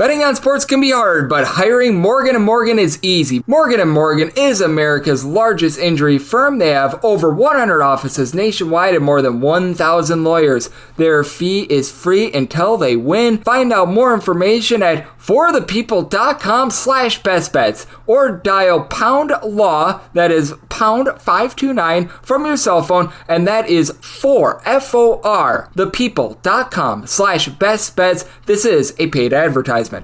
Betting on sports can be hard, but hiring Morgan & Morgan is easy. Morgan & Morgan is America's largest injury firm. They have over 100 offices nationwide and more than 1,000 lawyers. Their fee is free until they win. Find out more information at forthepeople.com/bestbets or dial pound law, that is pound 529 from your cell phone, and that is FOR, thepeople.com/bestbets. This is a paid advertisement. A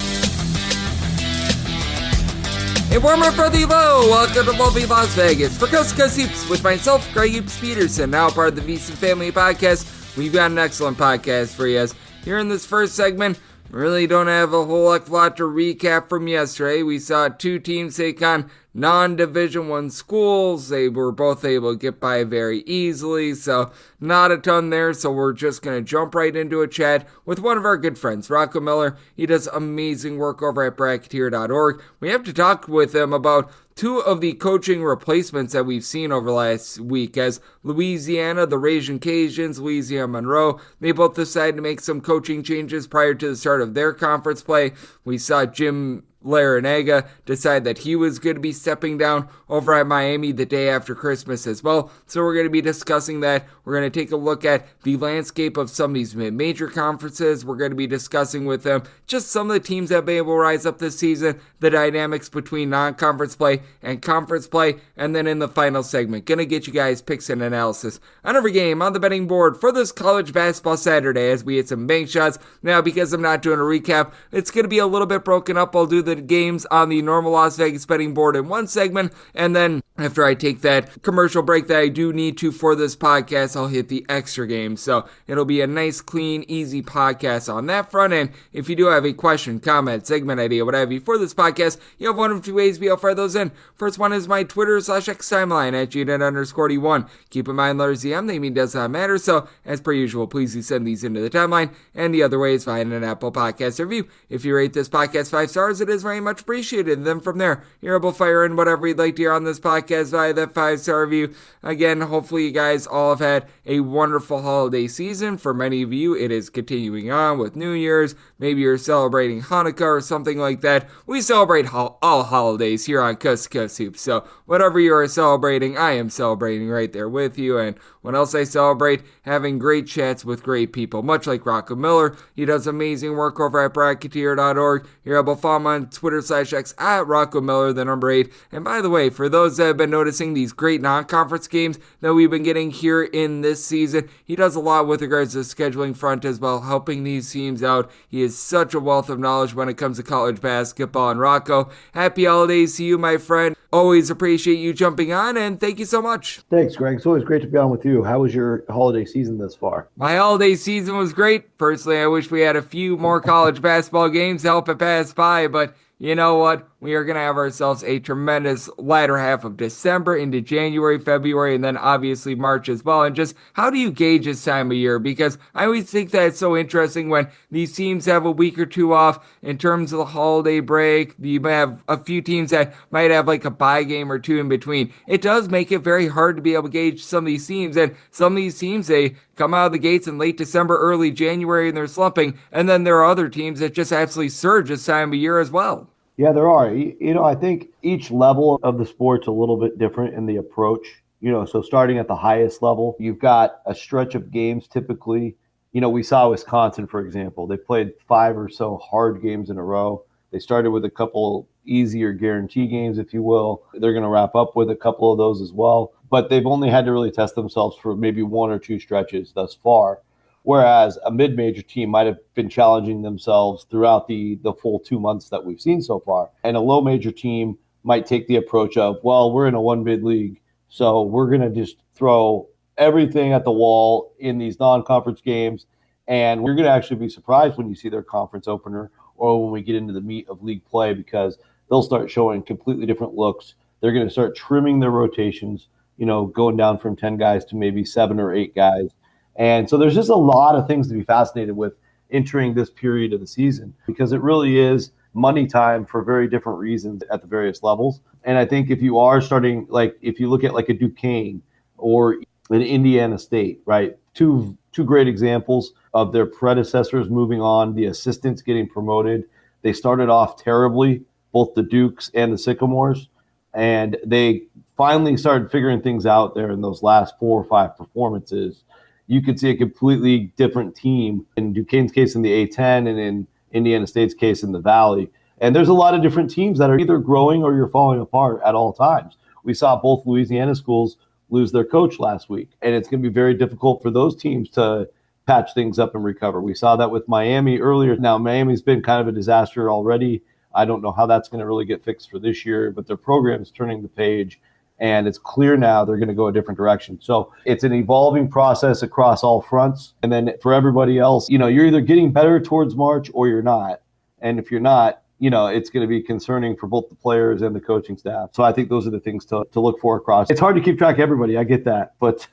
warmer for the low. Welcome to lovely Las Vegas for Coast to Coast Hoops with myself, Greg Hoops Peterson, now part of the VC Family Podcast. We've got an excellent podcast for you. Here in this first segment, we really don't have a whole lot to recap from yesterday. We saw two teams take on non-Division I schools. They were both able to get by very easily, so not a ton there. So we're just going to jump right into a chat with one of our good friends, Rocco Miller. He does amazing work over at bracketeer.org. We have to talk with him about two of the coaching replacements that we've seen over last week, as Louisiana, the Ragin' Cajuns, Louisiana Monroe, they both decided to make some coaching changes prior to the start of their conference play. We saw Jim Larinaga decide that he was going to be stepping down over at Miami the day after Christmas as well. So we're going to be discussing that. We're going to take a look at the landscape of some of these mid-major conferences. We're going to be discussing with them just some of the teams that have been able to rise up this season, the dynamics between non-conference play and conference play, and then in the final segment, going to get you guys picks and analysis on every game on the betting board for this college basketball Saturday as we hit some bank shots. Now, because I'm not doing a recap, it's going to be a little bit broken up. I'll do the games on the normal Las Vegas betting board in one segment, and then after I take that commercial break that I do need to for this podcast, I'll hit the extra game. So it'll be a nice, clean, easy podcast on that front end. If you do have a question, comment, segment idea, what have you for this podcast, you have one of two ways to be able to fire those in. First one is my Twitter/X timeline at GNet_D1. Keep in mind, letters EM, they mean does not matter. So as per usual, please do send these into the timeline. And the other way is find an Apple Podcast review. If you rate this podcast 5 stars, it is very much appreciated. And then from there, you're able to fire in whatever you'd like to hear on this podcast via that 5-star review. Again, hopefully you guys all have had a wonderful holiday season. For many of you, it is continuing on with New Year's. Maybe you're celebrating Hanukkah or something like that. We celebrate all holidays here on Coast to Coast Hoops. So whatever you are celebrating, I am celebrating right there with you. And what else I celebrate? Having great chats with great people, much like Rocco Miller. He does amazing work over at bracketeer.org. You're able to follow him on Twitter/X at Rocco Miller, the number 8. And by the way, for those that have been noticing these great non-conference games that we've been getting here in this season, he does a lot with regards to the scheduling front as well, helping these teams out. He is such a wealth of knowledge when it comes to college basketball. And Rocco, happy holidays to you, my friend. Always appreciate you jumping on, and thank you so much. Thanks, Greg. It's always great to be on with you. How was your holiday season thus far? My holiday season was great. Personally, I wish we had a few more college basketball games to help it pass by, but you know what? We are going to have ourselves a tremendous latter half of December into January, February, and then obviously March as well. And just how do you gauge this time of year? Because I always think that it's so interesting when these teams have a week or two off in terms of the holiday break. You might have a few teams that might have like a bye game or two in between. It does make it very hard to be able to gauge some of these teams. And some of these teams, they come out of the gates in late December, early January, and they're slumping. And then there are other teams that just absolutely surge this time of year as well. Yeah, there are. I think each level of the sport's a little bit different in the approach. So starting at the highest level, you've got a stretch of games typically. We saw Wisconsin, for example. They played 5 or so hard games in a row. They started with a couple easier guarantee games, if you will. They're going to wrap up with a couple of those as well. But they've only had to really test themselves for maybe 1 or 2 stretches thus far. Whereas a mid-major team might have been challenging themselves throughout the full 2 months that we've seen so far. And a low-major team might take the approach of, well, we're in a one-bid league, so we're going to just throw everything at the wall in these non-conference games, and we're going to actually be surprised when you see their conference opener or when we get into the meat of league play, because they'll start showing completely different looks. They're going to start trimming their rotations, going down from 10 guys to maybe 7 or 8 guys. And so there's just a lot of things to be fascinated with entering this period of the season, because it really is money time for very different reasons at the various levels. And I think if you are starting, like if you look at like a Duquesne or an Indiana State, right? Two great examples of their predecessors moving on, the assistants getting promoted, They started off terribly, both the Dukes and the Sycamores, and they finally started figuring things out there in those last 4 or 5 performances. You could see a completely different team in Duquesne's case in the A10 and in Indiana State's case in the Valley. And there's a lot of different teams that are either growing or you're falling apart at all times. We saw both Louisiana schools lose their coach last week, and it's going to be very difficult for those teams to patch things up and recover. We saw that with Miami earlier. Now, Miami's been kind of a disaster already. I don't know how that's going to really get fixed for this year, but their program is turning the page, and it's clear now they're going to go a different direction. So it's an evolving process across all fronts. And then for everybody else, you're either getting better towards March or you're not. And if you're not, it's going to be concerning for both the players and the coaching staff. So I think those are the things to look for across. It's hard to keep track of everybody. I get that, but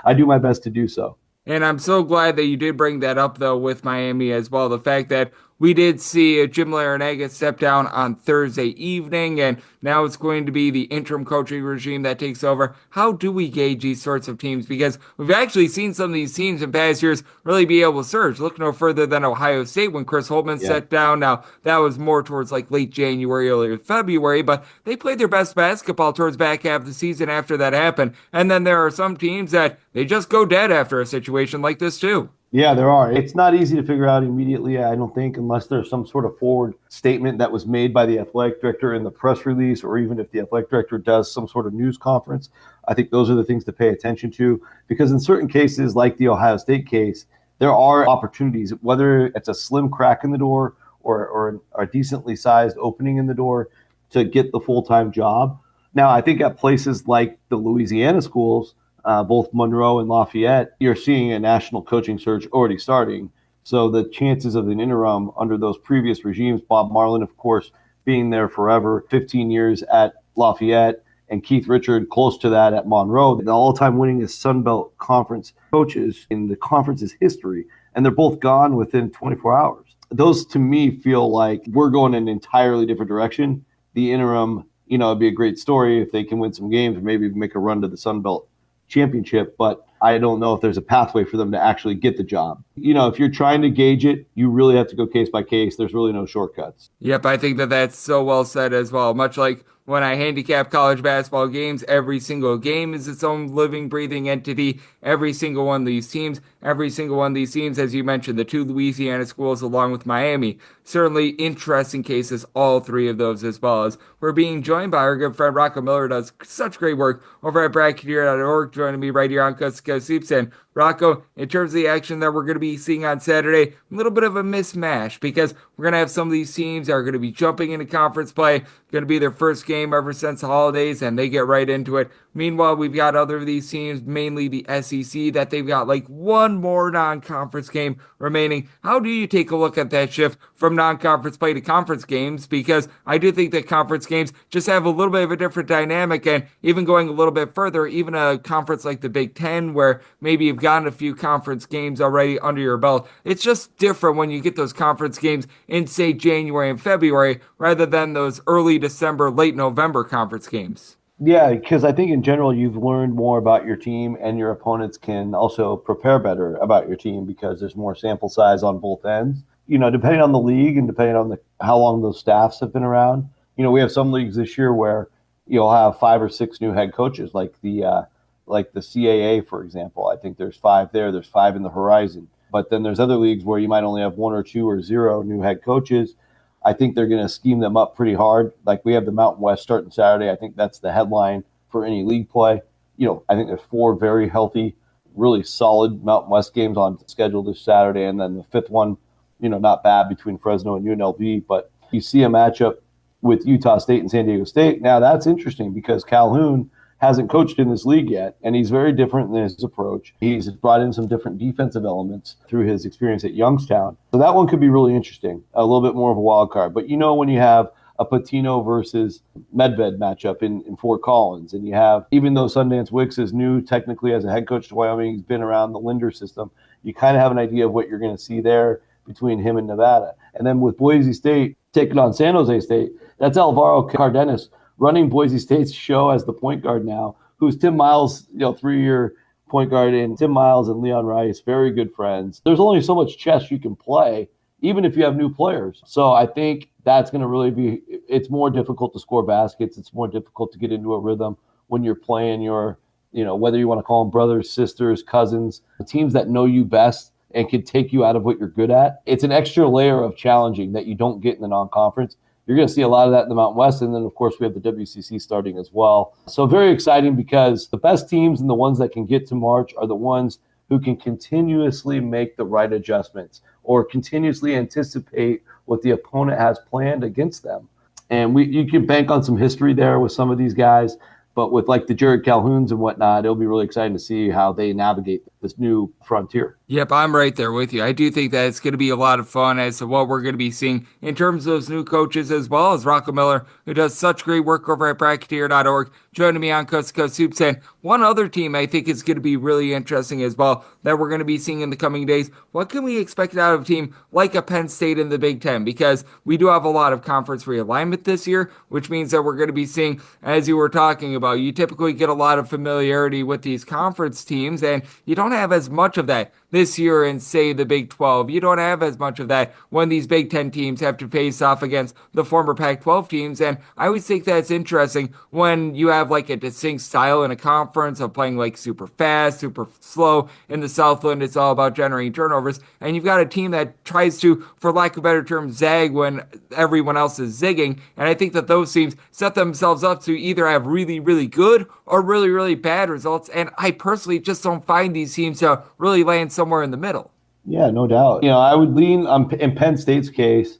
I do my best to do so. And I'm so glad that you did bring that up, though, with Miami as well. The fact that we did see Jim Larinaga step down on Thursday evening, and now it's going to be the interim coaching regime that takes over. How do we gauge these sorts of teams? Because we've actually seen some of these teams in past years really be able to surge. Look no further than Ohio State when Chris Holtmann stepped down. Now, that was more towards like late January, early February, but they played their best basketball towards back half of the season after that happened. And then there are some teams that they just go dead after a situation like this, too. Yeah, there are. It's not easy to figure out immediately, I don't think, unless there's some sort of forward statement that was made by the athletic director in the press release, or even if the athletic director does some sort of news conference. I think those are the things to pay attention to, because in certain cases, like the Ohio State case, there are opportunities, whether it's a slim crack in the door or a decently sized opening in the door to get the full-time job. Now, I think at places like the Louisiana schools, both Monroe and Lafayette, you're seeing a national coaching surge already starting. So the chances of an interim under those previous regimes, Bob Marlin, of course, being there forever, 15 years at Lafayette, and Keith Richard close to that at Monroe, the all-time winningest Sun Belt Conference coaches in the conference's history, and they're both gone within 24 hours. Those, to me, feel like we're going in an entirely different direction. The interim, it'd be a great story if they can win some games or maybe make a run to the Sun Belt championship, but I don't know if there's a pathway for them to actually get the job. If you're trying to gauge it, you really have to go case by case. There's really no shortcuts. Yep, I think that that's so well said as well. Much like when I handicap college basketball games, every single game is its own living, breathing entity. Every single one of these teams, as you mentioned, the 2 Louisiana schools along with Miami, certainly interesting cases, all 3 of those, as well as we're being joined by our good friend Rocco Miller, does such great work over at bracketeer.org, joining me right here on Coast to Coast Hoops. And Rocco, in terms of the action that we're going to be seeing on Saturday, a little bit of a mismatch because we're going to have some of these teams that are going to be jumping into conference play, going to be their first game ever since the holidays, and they get right into it. Meanwhile, we've got other of these teams, mainly the SEC, that they've got like one more non-conference game remaining. How do you take a look at that shift from non-conference play to conference games? Because I do think that conference games just have a little bit of a different dynamic, and even going a little bit further, even a conference like the Big Ten, where maybe you've gotten a few conference games already under your belt, it's just different when you get those conference games in, say, January and February, rather than those early December, late November conference games. Yeah, because I think in general you've learned more about your team, and your opponents can also prepare better about your team because there's more sample size on both ends. Depending on the league and depending on how long those staffs have been around. We have some leagues this year where you'll have 5 or 6 new head coaches, like the CAA, for example. I think there's 5 there. There's 5 in the horizon. But then there's other leagues where you might only have 1 or 2 or 0 new head coaches. I think they're going to scheme them up pretty hard. Like we have the Mountain West starting Saturday. I think that's the headline for any league play. I think there's 4 very healthy, really solid Mountain West games on schedule this Saturday. And then the 5th one, not bad, between Fresno and UNLV. But you see a matchup with Utah State and San Diego State. Now that's interesting because Calhoun hasn't coached in this league yet, and he's very different in his approach. He's brought in some different defensive elements through his experience at Youngstown. So that one could be really interesting, a little bit more of a wild card. But when you have a Patino versus Medved matchup in Fort Collins, and you have, even though Sundance Wicks is new technically as a head coach to Wyoming, he's been around the Linder system, you kind of have an idea of what you're going to see there between him and Nevada. And then with Boise State taking on San Jose State, that's Alvaro Cardenas running Boise State's show as the point guard now, who's Tim Miles, 3-year point guard, and Tim Miles and Leon Rice, very good friends. There's only so much chess you can play, even if you have new players. So I think that's going to really be, it's more difficult to score baskets. It's more difficult to get into a rhythm when you're playing your, whether you want to call them brothers, sisters, cousins, the teams that know you best and can take you out of what you're good at. It's an extra layer of challenging that you don't get in the non-conference. You're going to see a lot of that in the Mountain West. And then, of course, we have the WCC starting as well. So very exciting because the best teams and the ones that can get to March are the ones who can continuously make the right adjustments or continuously anticipate what the opponent has planned against them. And you can bank on some history there with some of these guys. But with like the Jared Calhouns and whatnot, it'll be really exciting to see how they navigate this new frontier. Yep, I'm right there with you. I do think that it's going to be a lot of fun as to what we're going to be seeing in terms of those new coaches, as well as Rocco Miller, who does such great work over at Bracketeer.org, joining me on Coast to Coast Hoops. And one other team I think is going to be really interesting as well that we're going to be seeing in the coming days. What can we expect out of a team like a Penn State in the Big Ten? Because we do have a lot of conference realignment this year, which means that we're going to be seeing, as you were talking about, you typically get a lot of familiarity with these conference teams, and you don't have as much of that this year in, say, the Big 12. You don't have as much of that when these Big 10 teams have to face off against the former Pac-12 teams. And I always think that's interesting when you have like a distinct style in a conference of playing like super fast, super slow. In the Southland, it's all about generating turnovers. And you've got a team that tries to, for lack of a better term, zag when everyone else is zigging. And I think that those teams set themselves up to either have really, really good or really, really bad results. And I personally just don't find these teams to really land somewhere in the middle. Yeah, no doubt. I would lean on, in Penn State's case,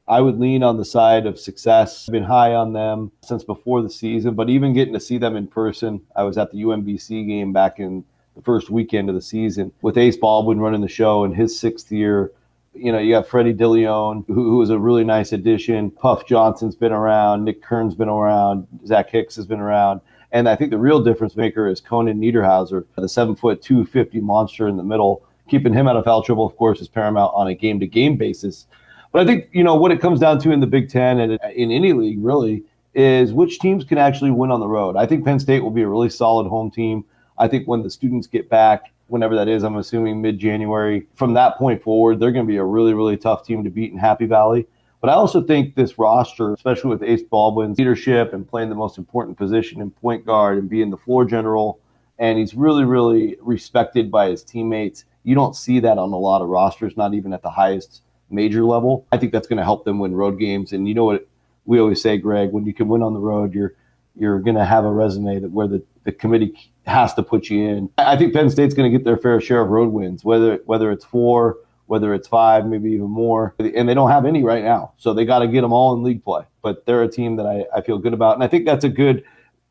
I would lean on the side of success. I've been high on them since before the season, but even getting to see them in person, I was at the UMBC game back in the first weekend of the season with Ace Baldwin running the show in his 6th year. You got Freddie DeLeon, who was a really nice addition. Puff Johnson's been around. Nick Kern's been around. Zach Hicks has been around. And I think the real difference maker is Conan Niederhauser, the 7-foot, 250 monster in the middle. Keeping him out of foul trouble, of course, is paramount on a game-to-game basis. But I think, what it comes down to in the Big Ten and in any league, really, is which teams can actually win on the road. I think Penn State will be a really solid home team. I think when the students get back, whenever that is, I'm assuming mid-January, from that point forward, they're going to be a really, really tough team to beat in Happy Valley. But I also think this roster, especially with Ace Baldwin's leadership and playing the most important position in point guard and being the floor general, and he's really, really respected by his teammates. You don't see that on a lot of rosters, not even at the highest major level. I think that's going to help them win road games. And you know what we always say, Greg, when you can win on the road, you're going to have a resume that where the committee has to put you in. I think Penn State's going to get their fair share of road wins, whether it's 4, whether it's 5, maybe even more. And they don't have any right now. So they got to get them all in league play. But they're a team that I feel good about. And I think that's a good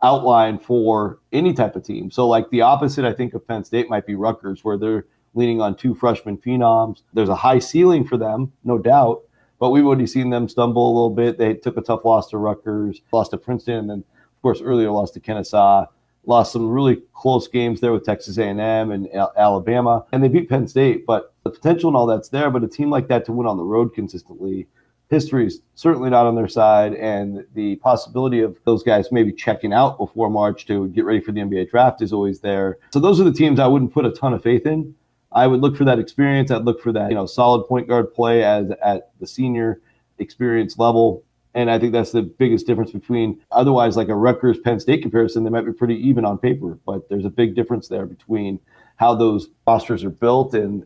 outline for any type of team. So like the opposite, I think, of Penn State might be Rutgers, where they're leaning on 2 freshman phenoms. There's a high ceiling for them, no doubt, but we've already seen them stumble a little bit. They took a tough loss to Rutgers, lost to Princeton, and then, of course, earlier lost to Kennesaw. Lost some really close games there with Texas A&M and Alabama, and they beat Penn State. But the potential and all that's there, but a team like that to win on the road consistently, history is certainly not on their side, and the possibility of those guys maybe checking out before March to get ready for the NBA draft is always there. So those are the teams I wouldn't put a ton of faith in. I would look for that experience. I'd look for that, solid point guard play at the senior experience level. And I think that's the biggest difference between otherwise like a Rutgers Penn State comparison. They might be pretty even on paper, but there's a big difference there between how those rosters are built and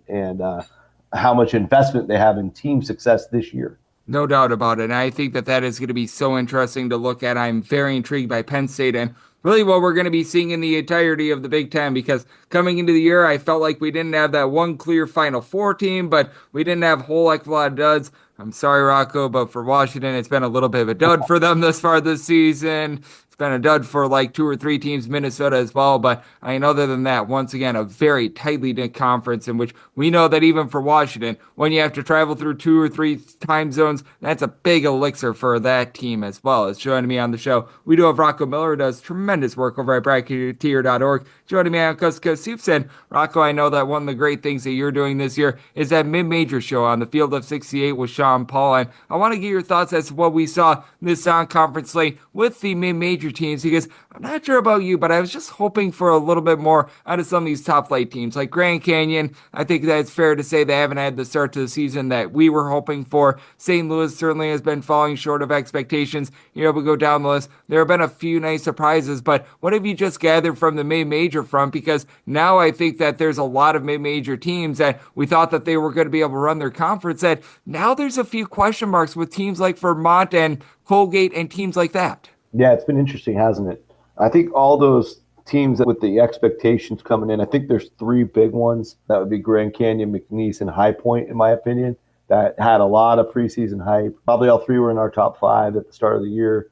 how much investment they have in team success this year. No doubt about it. And I think that is going to be so interesting to look at. I'm very intrigued by Penn State and really what we're going to be seeing in the entirety of the Big Ten, because coming into the year, I felt like we didn't have that one clear Final Four team, but we didn't have a whole heck of a lot of duds. I'm sorry, Rocco, but for Washington, it's been a little bit of a dud for them thus far this season. It's been a dud for like 2 or 3 teams, Minnesota as well. But I mean, other than that, once again, a very tightly knit conference in which we know that even for Washington, when you have to travel through 2 or 3 time zones, that's a big elixir for that team as well. As joining me on the show, we do have Rocco Miller, who does tremendous work over at Bracketeer.org. Joining me on Coast to Coast Hoops. And Rocco, I know that one of the great things that you're doing this year is that mid-major show on the Field of 68 with Sean Paul. And I want to get your thoughts as to what we saw this non-conference slate with the mid-major mid-major teams because I'm not sure about you, but I was just hoping for a little bit more out of some of these top flight teams like Grand Canyon. I think that's fair to say they haven't had the start to the season that we were hoping for. St. Louis certainly has been falling short of expectations. You're able to go down the list. There have been a few nice surprises, but what have you just gathered from the mid-major front? Because now I think that there's a lot of mid-major teams that we thought that they were going to be able to run their conference at. Now there's a few question marks with teams like Vermont and Colgate and teams like that. Yeah, it's been interesting, hasn't it? I think all those teams with the expectations coming in, I think there's three big ones. That would be Grand Canyon, McNeese, and High Point, in my opinion, that had a lot of preseason hype. Probably all three were in our top five at the start of the year.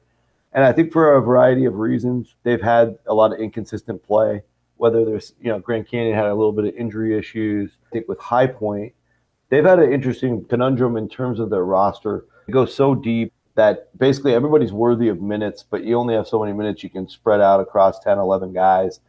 And I think for a variety of reasons, they've had a lot of inconsistent play, whether there's, Grand Canyon had a little bit of injury issues. I think with High Point, they've had an interesting conundrum in terms of their roster. It goes so deep that basically everybody's worthy of minutes, but you only have so many minutes you can spread out across 10, 11 guys.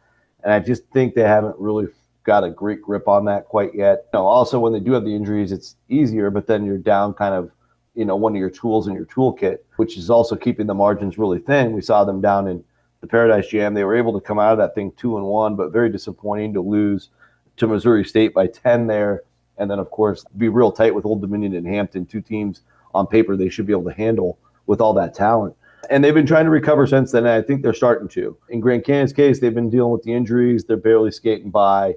And I just think they haven't really got a great grip on that quite yet. Also, when they do have the injuries, it's easier, but then you're down kind of, one of your tools in your toolkit, which is also keeping the margins really thin. We saw them down in the Paradise Jam. They were able to come out of that thing 2-1, but very disappointing to lose to Missouri State by 10 there. And then, of course, be real tight with Old Dominion and Hampton, two teams on paper they should be able to handle with all that talent. And they've been trying to recover since then, and I think they're starting to. In Grand Canyon's case, they've been dealing with the injuries. They're barely skating by.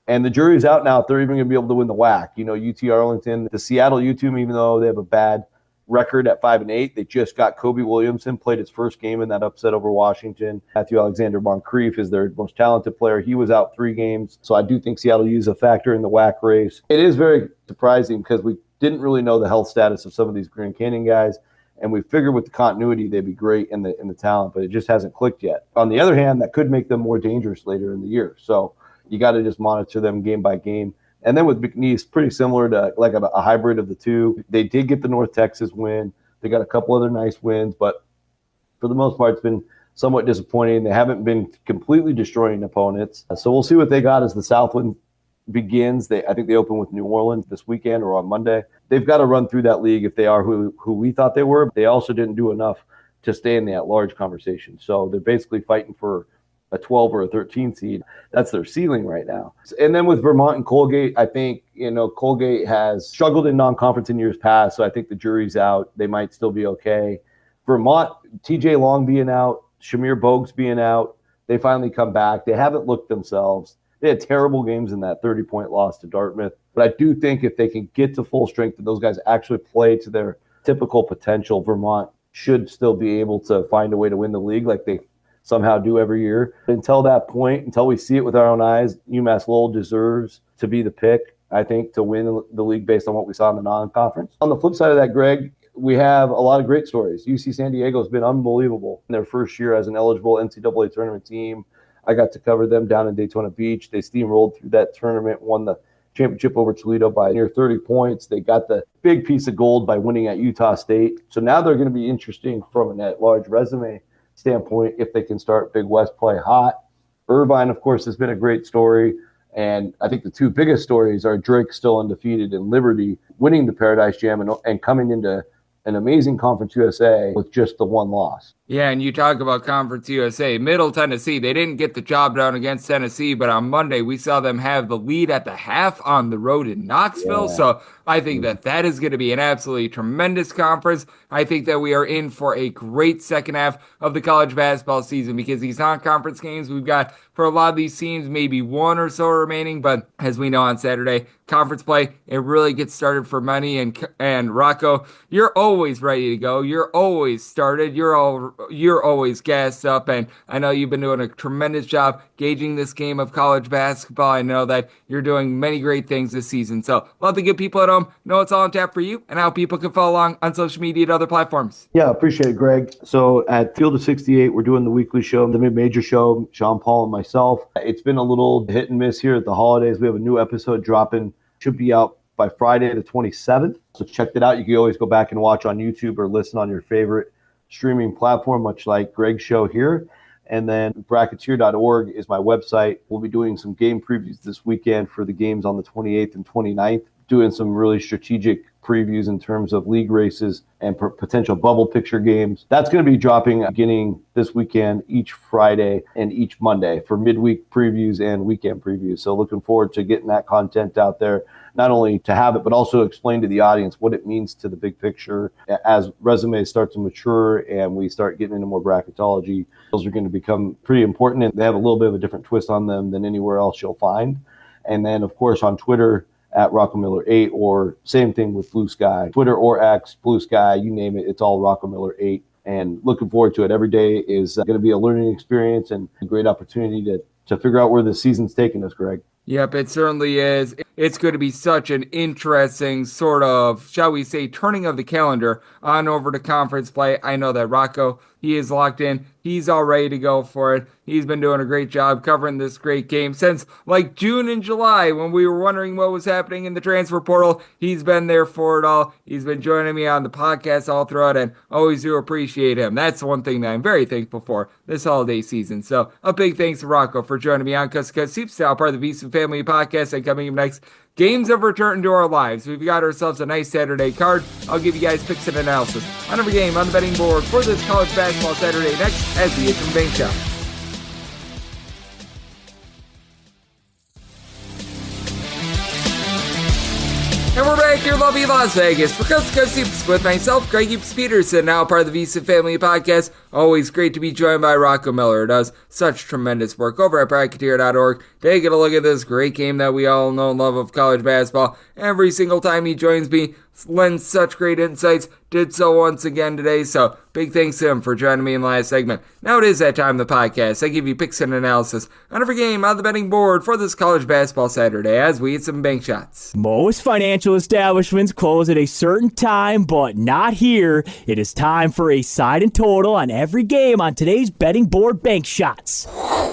And the jury's out now if they're even going to be able to win the WAC. UT Arlington, the Seattle U2, even though they have a bad record at 5-8, they just got Kobe Williamson, played his first game in that upset over Washington. Matthew Alexander Moncrief is their most talented player. He was out 3 games. So I do think Seattle U is a factor in the WAC race. It is very surprising because we didn't really know the health status of some of these Grand Canyon guys. And we figured with the continuity, they'd be great in the talent, but it just hasn't clicked yet. On the other hand, that could make them more dangerous later in the year. So you got to just monitor them game by game. And then with McNeese, pretty similar to like a hybrid of the two. They did get the North Texas win. They got a couple other nice wins, but for the most part, it's been somewhat disappointing. They haven't been completely destroying opponents. So we'll see what they got as the Southland begins. I think they open with New Orleans this weekend or on Monday. They've got to run through that league if they are who we thought they were. They also didn't do enough to stay in the at-large conversation. So they're basically fighting for a 12 or a 13 seed. That's their ceiling right now. And then with Vermont and Colgate, I think, Colgate has struggled in non-conference in years past, so I think the jury's out. They might still be okay. Vermont, TJ Long being out, Shamir Bogues being out, they finally come back. They haven't looked themselves. They had terrible games in that 30-point loss to Dartmouth. But I do think if they can get to full strength and those guys actually play to their typical potential, Vermont should still be able to find a way to win the league like they somehow do every year. Until that point, until we see it with our own eyes, UMass Lowell deserves to be the pick, I think, to win the league based on what we saw in the non-conference. On the flip side of that, Greg, we have a lot of great stories. UC San Diego has been unbelievable in their first year as an eligible NCAA tournament team. I got to cover them down in Daytona Beach. They steamrolled through that tournament, won the championship over Toledo by near 30 points. They got the big piece of gold by winning at Utah State. So now they're going to be interesting from an at-large resume standpoint if they can start Big West play hot. Irvine, of course, has been a great story. And I think the two biggest stories are Drake still undefeated and Liberty winning the Paradise Jam and coming into an amazing Conference USA with just the one loss. Yeah, and you talk about Conference USA. Middle Tennessee, they didn't get the job done against Tennessee, but on Monday we saw them have the lead at the half on the road in Knoxville. Yeah. So I think that is going to be an absolutely tremendous conference. I think that we are in for a great second half of the college basketball season because these non-conference games we've got for a lot of these teams, maybe one or so remaining. But as we know on Saturday, conference play, it really gets started for many. And Rocco, you're always ready to go. You're always started. You're always gassed up, and I know you've been doing a tremendous job gauging this game of college basketball. I know that you're doing many great things this season. So love the good people at home know it's all on tap for you and how people can follow along on social media and other platforms. Yeah, appreciate it, Greg. So at Field of 68, we're doing the weekly show, the mid-major show, Sean Paul and myself. It's been a little hit and miss here at the holidays. We have a new episode dropping, should be out by Friday the 27th. So check that out. You can always go back and watch on YouTube or listen on your favorite streaming platform, much like Greg's show here. And then bracketeer.org is my website. We'll be doing some game previews this weekend for the games on the 28th and 29th, doing some really strategic previews in terms of league races and potential bubble picture games. That's going to be dropping beginning this weekend, each Friday and each Monday for midweek previews and weekend previews. So looking forward to getting that content out there, not only to have it, but also explain to the audience what it means to the big picture as resumes start to mature and we start getting into more bracketology. Those are going to become pretty important, and they have a little bit of a different twist on them than anywhere else you'll find. And then, of course, on Twitter, at Rocco Miller 8, or same thing with Blue Sky. Twitter or X, Blue Sky, you name it, it's all Rocco Miller 8. And looking forward to it. Every day is going to be a learning experience and a great opportunity to figure out where the season's taking us, Greg. Yep, it certainly is. It's going to be such an interesting sort of, shall we say, turning of the calendar on over to conference play. I know that Rocco, he is locked in. He's all ready to go for it. He's been doing a great job covering this great game since like June and July when we were wondering what was happening in the transfer portal. He's been there for it all. He's been joining me on the podcast all throughout, and always do appreciate him. That's one thing that I'm very thankful for this holiday season. So a big thanks to Rocco for joining me on Cuss Seeps, now part of the VSiN Family Podcast. And coming up next, games have returned to our lives. We've got ourselves a nice Saturday card. I'll give you guys picks and analysis on every game on the betting board for this college basketball Saturday next as we hit some bank shop. And we're back here, lovely Las Vegas, for Coast to Coast Seeps with myself, Greg Hoops Peterson, now part of the VSiN Family Podcast. Always great to be joined by Rocco Miller, who does such tremendous work over at Bracketeer.org. Taking a look at this great game that we all know and love of college basketball. Every single time he joins me, lends such great insights. Did so once again today, so big thanks to him for joining me in the last segment. Now it is that time of the podcast. I give you picks and analysis on every game on the betting board for this college basketball Saturday as we hit some bank shots. Most financial establishments close at a certain time, but not here. It is time for a side and total on every game on today's betting board bank shots.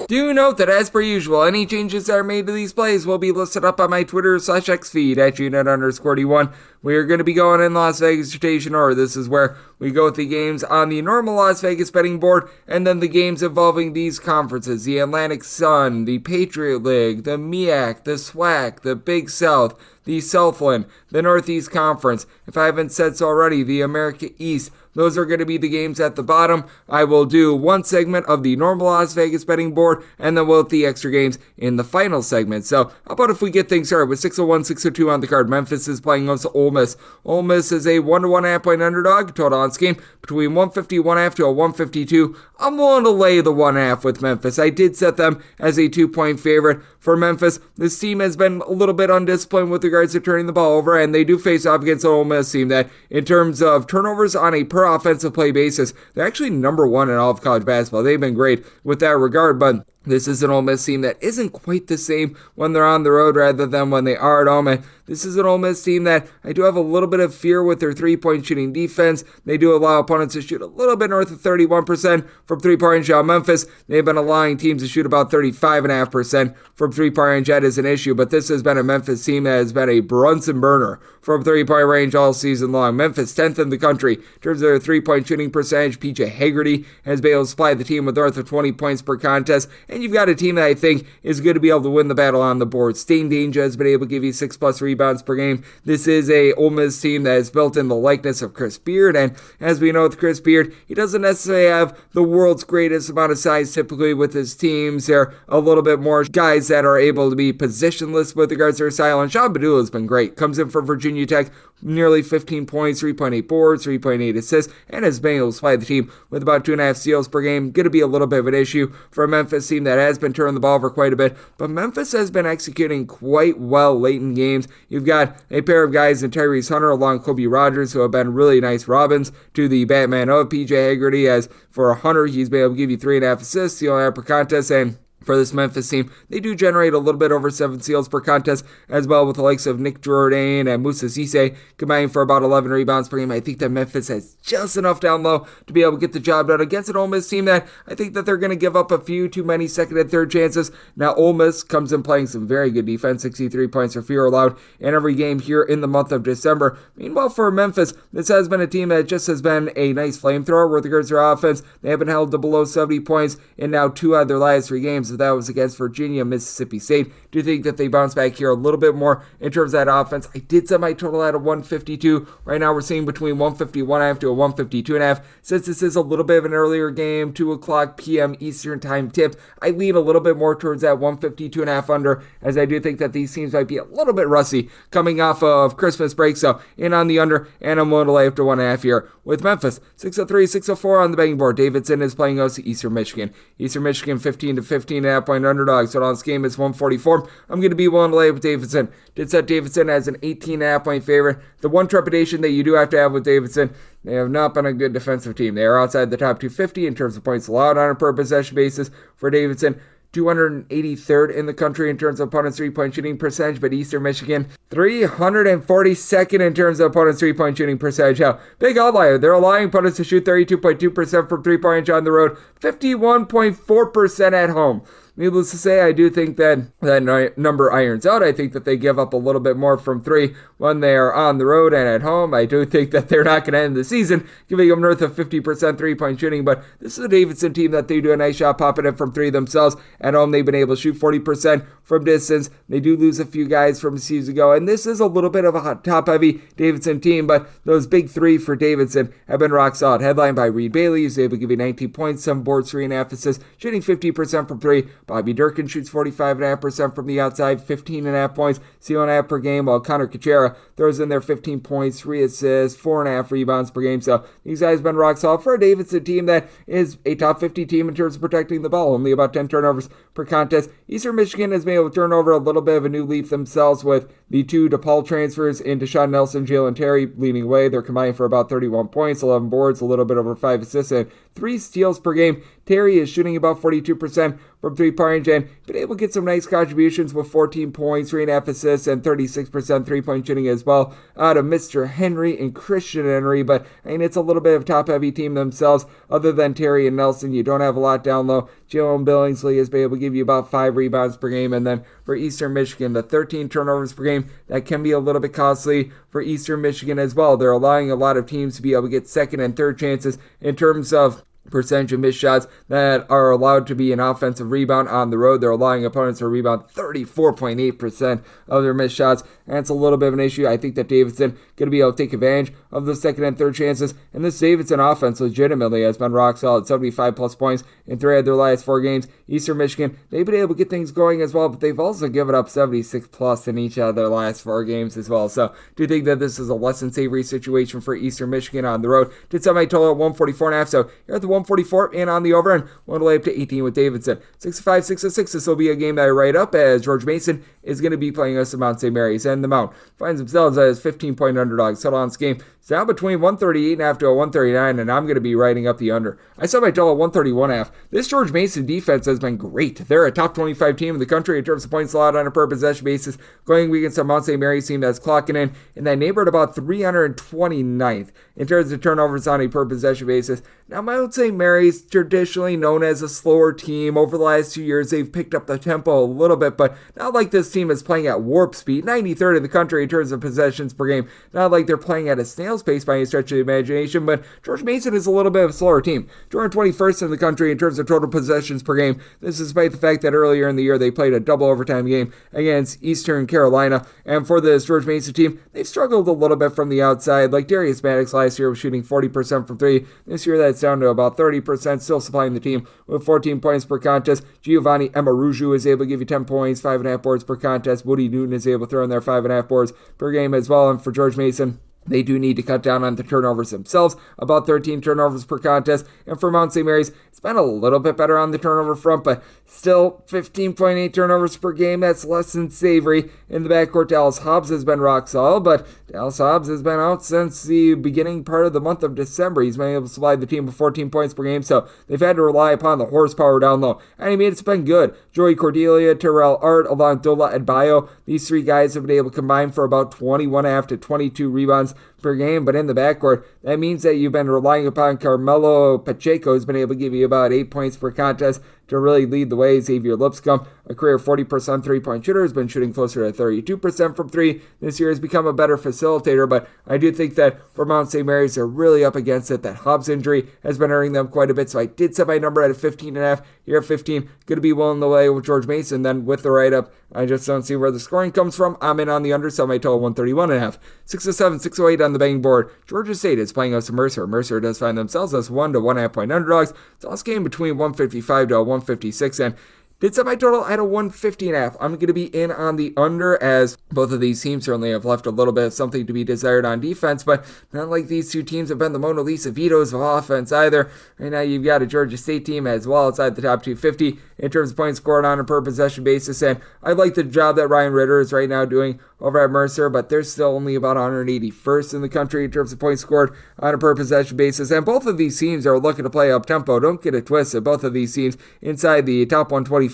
Do note that as per usual, any changes that are made to these plays will be listed up on my Twitter/X feed at GNet_D1. We are going to be going in Las Vegas rotation order. This is where we go with the games on the normal Las Vegas betting board and then the games involving these conferences: the Atlantic Sun, the Patriot League, the MEAC, the SWAC, the Big South, the Southland, the Northeast Conference. If I haven't said so already, the America East. Those are going to be the games at the bottom. I will do one segment of the normal Las Vegas betting board, and then we'll have the extra games in the final segment. So how about if we get things started with 601, 602 on the card. Memphis is playing against Ole Miss. Ole Miss is a 1-1.5 point underdog. Total on this game between 151.5 to a 152. I'm willing to lay the 1.5 with Memphis. I did set them as a 2-point favorite. For Memphis, this team has been a little bit undisciplined with regards to turning the ball over, and they do face off against an Ole Miss team that, in terms of turnovers on a per offensive play basis, they're actually number one in all of college basketball. They've been great with that regard, but this is an Ole Miss team that isn't quite the same when they're on the road rather than when they are at home. And this is an Ole Miss team that I do have a little bit of fear with their three-point shooting defense. They do allow opponents to shoot a little bit north of 31% from three-point range. Out Memphis, they've been allowing teams to shoot about 35.5% from three-point range. That is an issue, but this has been a Memphis team that has been a Brunson burner from three-point range all season long. Memphis 10th in the country in terms of their three-point shooting percentage. PJ Haggerty has been able to supply the team with north of 20 points per contest. And you've got a team that I think is going to be able to win the battle on the board. Stain Danger has been able to give you 6+ rebounds per game. This is a Ole Miss team that is built in the likeness of Chris Beard, and as we know with Chris Beard, he doesn't necessarily have the world's greatest amount of size typically with his teams. They're a little bit more guys that are able to be positionless with regards to their style, and Sean Badula has been great. Comes in for Virginia Tech, nearly 15 points, 3.8 boards, 3.8 assists, and has been able to supply the team with about 2.5 steals per game. Going to be a little bit of an issue for a Memphis team that has been turning the ball over quite a bit, but Memphis has been executing quite well late in games. You've got a pair of guys in Tyrese Hunter along Kobe Rogers who have been really nice Robins to the Batman of PJ Haggerty. As for Hunter, he's been able to give you 3.5 assists, steal and per contest, and for this Memphis team, they do generate a little bit over 7 steals per contest, as well with the likes of Nick Jordan and Moussa Cisse combining for about 11 rebounds per game. I think that Memphis has just enough down low to be able to get the job done against an Ole Miss team that I think that they're going to give up a few too many second and third chances. Now, Ole Miss comes in playing some very good defense, 63 points or fewer allowed in every game here in the month of December. Meanwhile, for Memphis, this has been a team that just has been a nice flamethrower with regards to their offense. They have been held to below 70 points in now 2 out of their last 3 games. of that was against Virginia, Mississippi State. Do think that they bounce back here a little bit more in terms of that offense. I did set my total at a 152. Right now we're seeing between 151.5 to a 152.5. Since this is a little bit of an earlier game, 2 o'clock p.m. Eastern time tip, I lean a little bit more towards that 152.5 under, as I do think that these teams might be a little bit rusty coming off of Christmas break. So in on the under, and I'm willing to lay up to 1.5 here. With Memphis, 603, 604 on the betting board. Davidson is playing host to Eastern Michigan. Eastern Michigan 15 to 15.5 point underdog. So on this game is 144. I'm going to be willing to lay up with Davidson. Did set Davidson as an 18.5 point favorite. The one trepidation that you do have to have with Davidson, they have not been a good defensive team. They are outside the top 250 in terms of points allowed on a per possession basis for Davidson. 283rd in the country in terms of opponents' three-point shooting percentage, but Eastern Michigan 342nd in terms of opponents' three-point shooting percentage. Now, big outlier. They're allowing opponents to shoot 32.2% from three-point range on the road, 51.4% at home. Needless to say, I do think that number irons out. I think that they give up a little bit more from three when they are on the road and at home. I do think that they're not going to end the season giving them north of 50% three-point shooting, but this is a Davidson team that they do a nice job popping it from three themselves. At home, they've been able to shoot 40% from distance. They do lose a few guys from seasons ago, and this is a little bit of a top-heavy Davidson team, but those big three for Davidson have been rock solid. Headlined by Reed Bailey, who's able to give you 19 points, 7 boards, 3.5 assists, shooting 50% from three. Bobby Durkin shoots 45.5% from the outside, 15.5 points, 0.5 per game, while Connor Clara throws in their 15 points, 3 assists, 4.5 rebounds per game. So these guys have been rock solid for a Davidson team that is a top 50 team in terms of protecting the ball. Only about 10 turnovers per contest. Eastern Michigan has been able to turn over a little bit of a new leaf themselves with the 2 DePaul transfers in Deshaun Nelson, Jalen Terry leading away. They're combining for about 31 points, 11 boards, a little bit over 5 assists, and 3 steals per game. Terry is shooting about 42% from three-point range and been able to get some nice contributions with 14 points, 3.5 assists, and 36% three-point shooting as well out of Mr. Henry and Christian Henry. But I mean, it's a little bit of a top-heavy team themselves. Other than Terry and Nelson, you don't have a lot down low. Jalen Billingsley has been able to give you about 5 rebounds per game. And then for Eastern Michigan, the 13 turnovers per game, that can be a little bit costly for Eastern Michigan as well. They're allowing a lot of teams to be able to get second and third chances in terms of percentage of missed shots that are allowed to be an offensive rebound on the road. They're allowing opponents to rebound 34.8% of their missed shots, and it's a little bit of an issue. I think that Davidson going to be able to take advantage of the second and third chances, and this Davidson offense legitimately has been rock solid, 75 plus points in 3 of their last 4 games. Eastern Michigan, they've been able to get things going as well, but they've also given up 76 plus in each of their last 4 games as well. So do you think that this is a less than savory situation for Eastern Michigan on the road? Did semi total at 144.5, so you're at the 144 and on the over, and one lay up to 18 with Davidson. 6-5, 6-6. This will be a game that I write up as George Mason is going to be playing us at Mount St. Mary's, and the Mount finds themselves as 15-point underdogs. Total on this game is now between 138.5 to a 139, and I'm going to be writing up the under. I saw my total at 131.5. This George Mason defense has been great. They're a top 25 team in the country in terms of points allowed on a per possession basis, going against a Mount St. Mary's team that's clocking in that neighborhood about 329th in terms of turnovers on a per possession basis. Now, Mount St. Mary's, traditionally known as a slower team, over the last 2 years, they've picked up the tempo a little bit, but not like this team is playing at warp speed. 93rd in the country in terms of possessions per game. Not like they're playing at a snail's pace by any stretch of the imagination, but George Mason is a little bit of a slower team. 221st in the country in terms of total possessions per game. This is despite the fact that earlier in the year they played a double overtime game against Eastern Carolina. And for this George Mason team, they've struggled a little bit from the outside. Like Darius Maddox last year was shooting 40% from 3. This year that's down to about 30%, still supplying the team with 14 points per contest. Giovanni Emaruju is able to give you 10 points, 5.5 boards per contest. Woody Newton is able to throw in their 5.5 boards per game as well. And for George Mason, they do need to cut down on the turnovers themselves, about 13 turnovers per contest. And for Mount St. Mary's, it's been a little bit better on the turnover front, but still 15.8 turnovers per game. That's less than savory. In the backcourt, Dallas Hobbs has been rock solid, but Dallas Hobbs has been out since the beginning part of the month of December. He's been able to supply the team with 14 points per game, so they've had to rely upon the horsepower down low. And I mean, it's been good. Joey Cordelia, Terrell Art, Alandola Adbayo, these 3 guys have been able to combine for about 21.5 to 22 rebounds per game, but in the backcourt, that means that you've been relying upon Carmelo Pacheco, who's been able to give you about 8 points per contest to really lead the way. Xavier Lipscomb, a career 40% three-point shooter, has been shooting closer to 32% from three this year, has become a better facilitator, but I do think that for Mount St. Mary's, they're really up against it. That Hobbs injury has been hurting them quite a bit, so I did set my number at a 15.5. Here at 15, going to be willing to lay with George Mason. Then with the write-up, I just don't see where the scoring comes from. I'm in on the under, so my total 131.5. 607, 608 on the betting board. Georgia State is playing us to Mercer. Mercer does find themselves as 1 to 1.5 point underdogs. It's also game between 155 to 156, and did set my total at a 150.5. I'm going to be in on the under, as both of these teams certainly have left a little bit of something to be desired on defense, but not like these two teams have been the Mona Lisa Vitos of offense either. Right now you've got a Georgia State team as well outside the top 250 in terms of points scored on a per possession basis, and I like the job that Ryan Ritter is right now doing over at Mercer, but they're still only about 181st in the country in terms of points scored on a per possession basis, and both of these teams are looking to play up tempo. Don't get it twisted. Both of these teams inside the top 125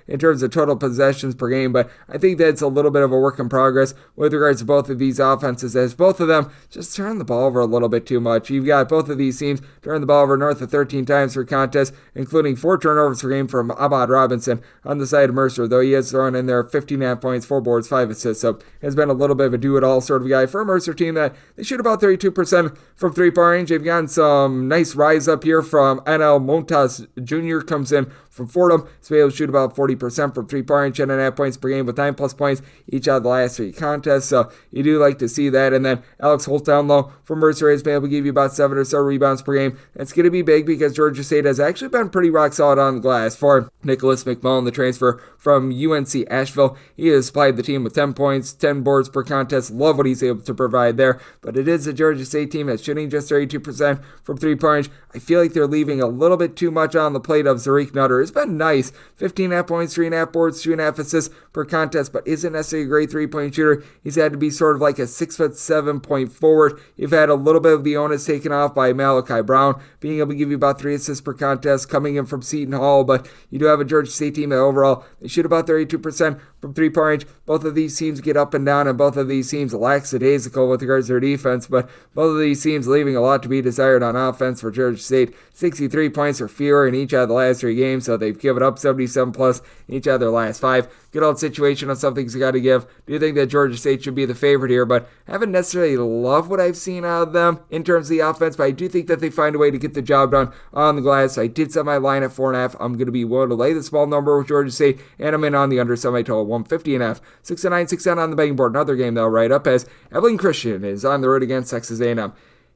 in terms of total possessions per game, but I think that's a little bit of a work in progress with regards to both of these offenses, as both of them just turn the ball over a little bit too much. You've got both of these teams turn the ball over north of 13 times per contest, including 4 turnovers per game from Ahmad Robinson on the side of Mercer, though he has thrown in there 15.5 points, 4 boards, 5 assists, so has been a little bit of a do-it-all sort of guy for a Mercer team that they shoot about 32% from three-point range. They've gotten some nice rise up here from NL Montas Jr. comes in from Fordham, so able to shoot about 40% from three-point range, 10.5 points per game with 9+ points each out of the last 3 contests, so you do like to see that. And then Alex Holt down low from Mercer has been able to give you about 7 or so rebounds per game. That's going to be big because Georgia State has actually been pretty rock solid on the glass. For Nicholas McMullen, the transfer from UNC Asheville, he has supplied the team with 10 points, 10 boards per contest. Love what he's able to provide there, but it is a Georgia State team that's shooting just 32% from three-point range. I feel like they're leaving a little bit too much on the plate of Zariq Nutter. It's been nice, 15.5 points, 3.5 boards, 2.5 assists per contest, but isn't necessarily a great three-point shooter. He's had to be sort of like a 6'7" point forward. You've had a little bit of the onus taken off by Malachi Brown, being able to give you about 3 assists per contest, coming in from Seton Hall, but you do have a Georgia State team that overall, they shoot about 32% from three-point range. Both of these teams get up and down, and both of these teams lackadaisical with regards to their defense, but both of these teams leaving a lot to be desired on offense. For Georgia State, 63 points or fewer in each out of the last 3 games, so they've given up 77 plus in each out of their last 5. Good old situation on something you got to give. Do you think that Georgia State should be the favorite here? But I haven't necessarily loved what I've seen out of them in terms of the offense, but I do think that they find a way to get the job done on the glass. So I did set my line at 4.5. I'm going to be willing to lay the small number with Georgia State, and I'm in on the under, semi total 150.5. 6-9, 6-10 on the betting board. Another game that'll right up as Abilene Christian is on the road against Texas A&M.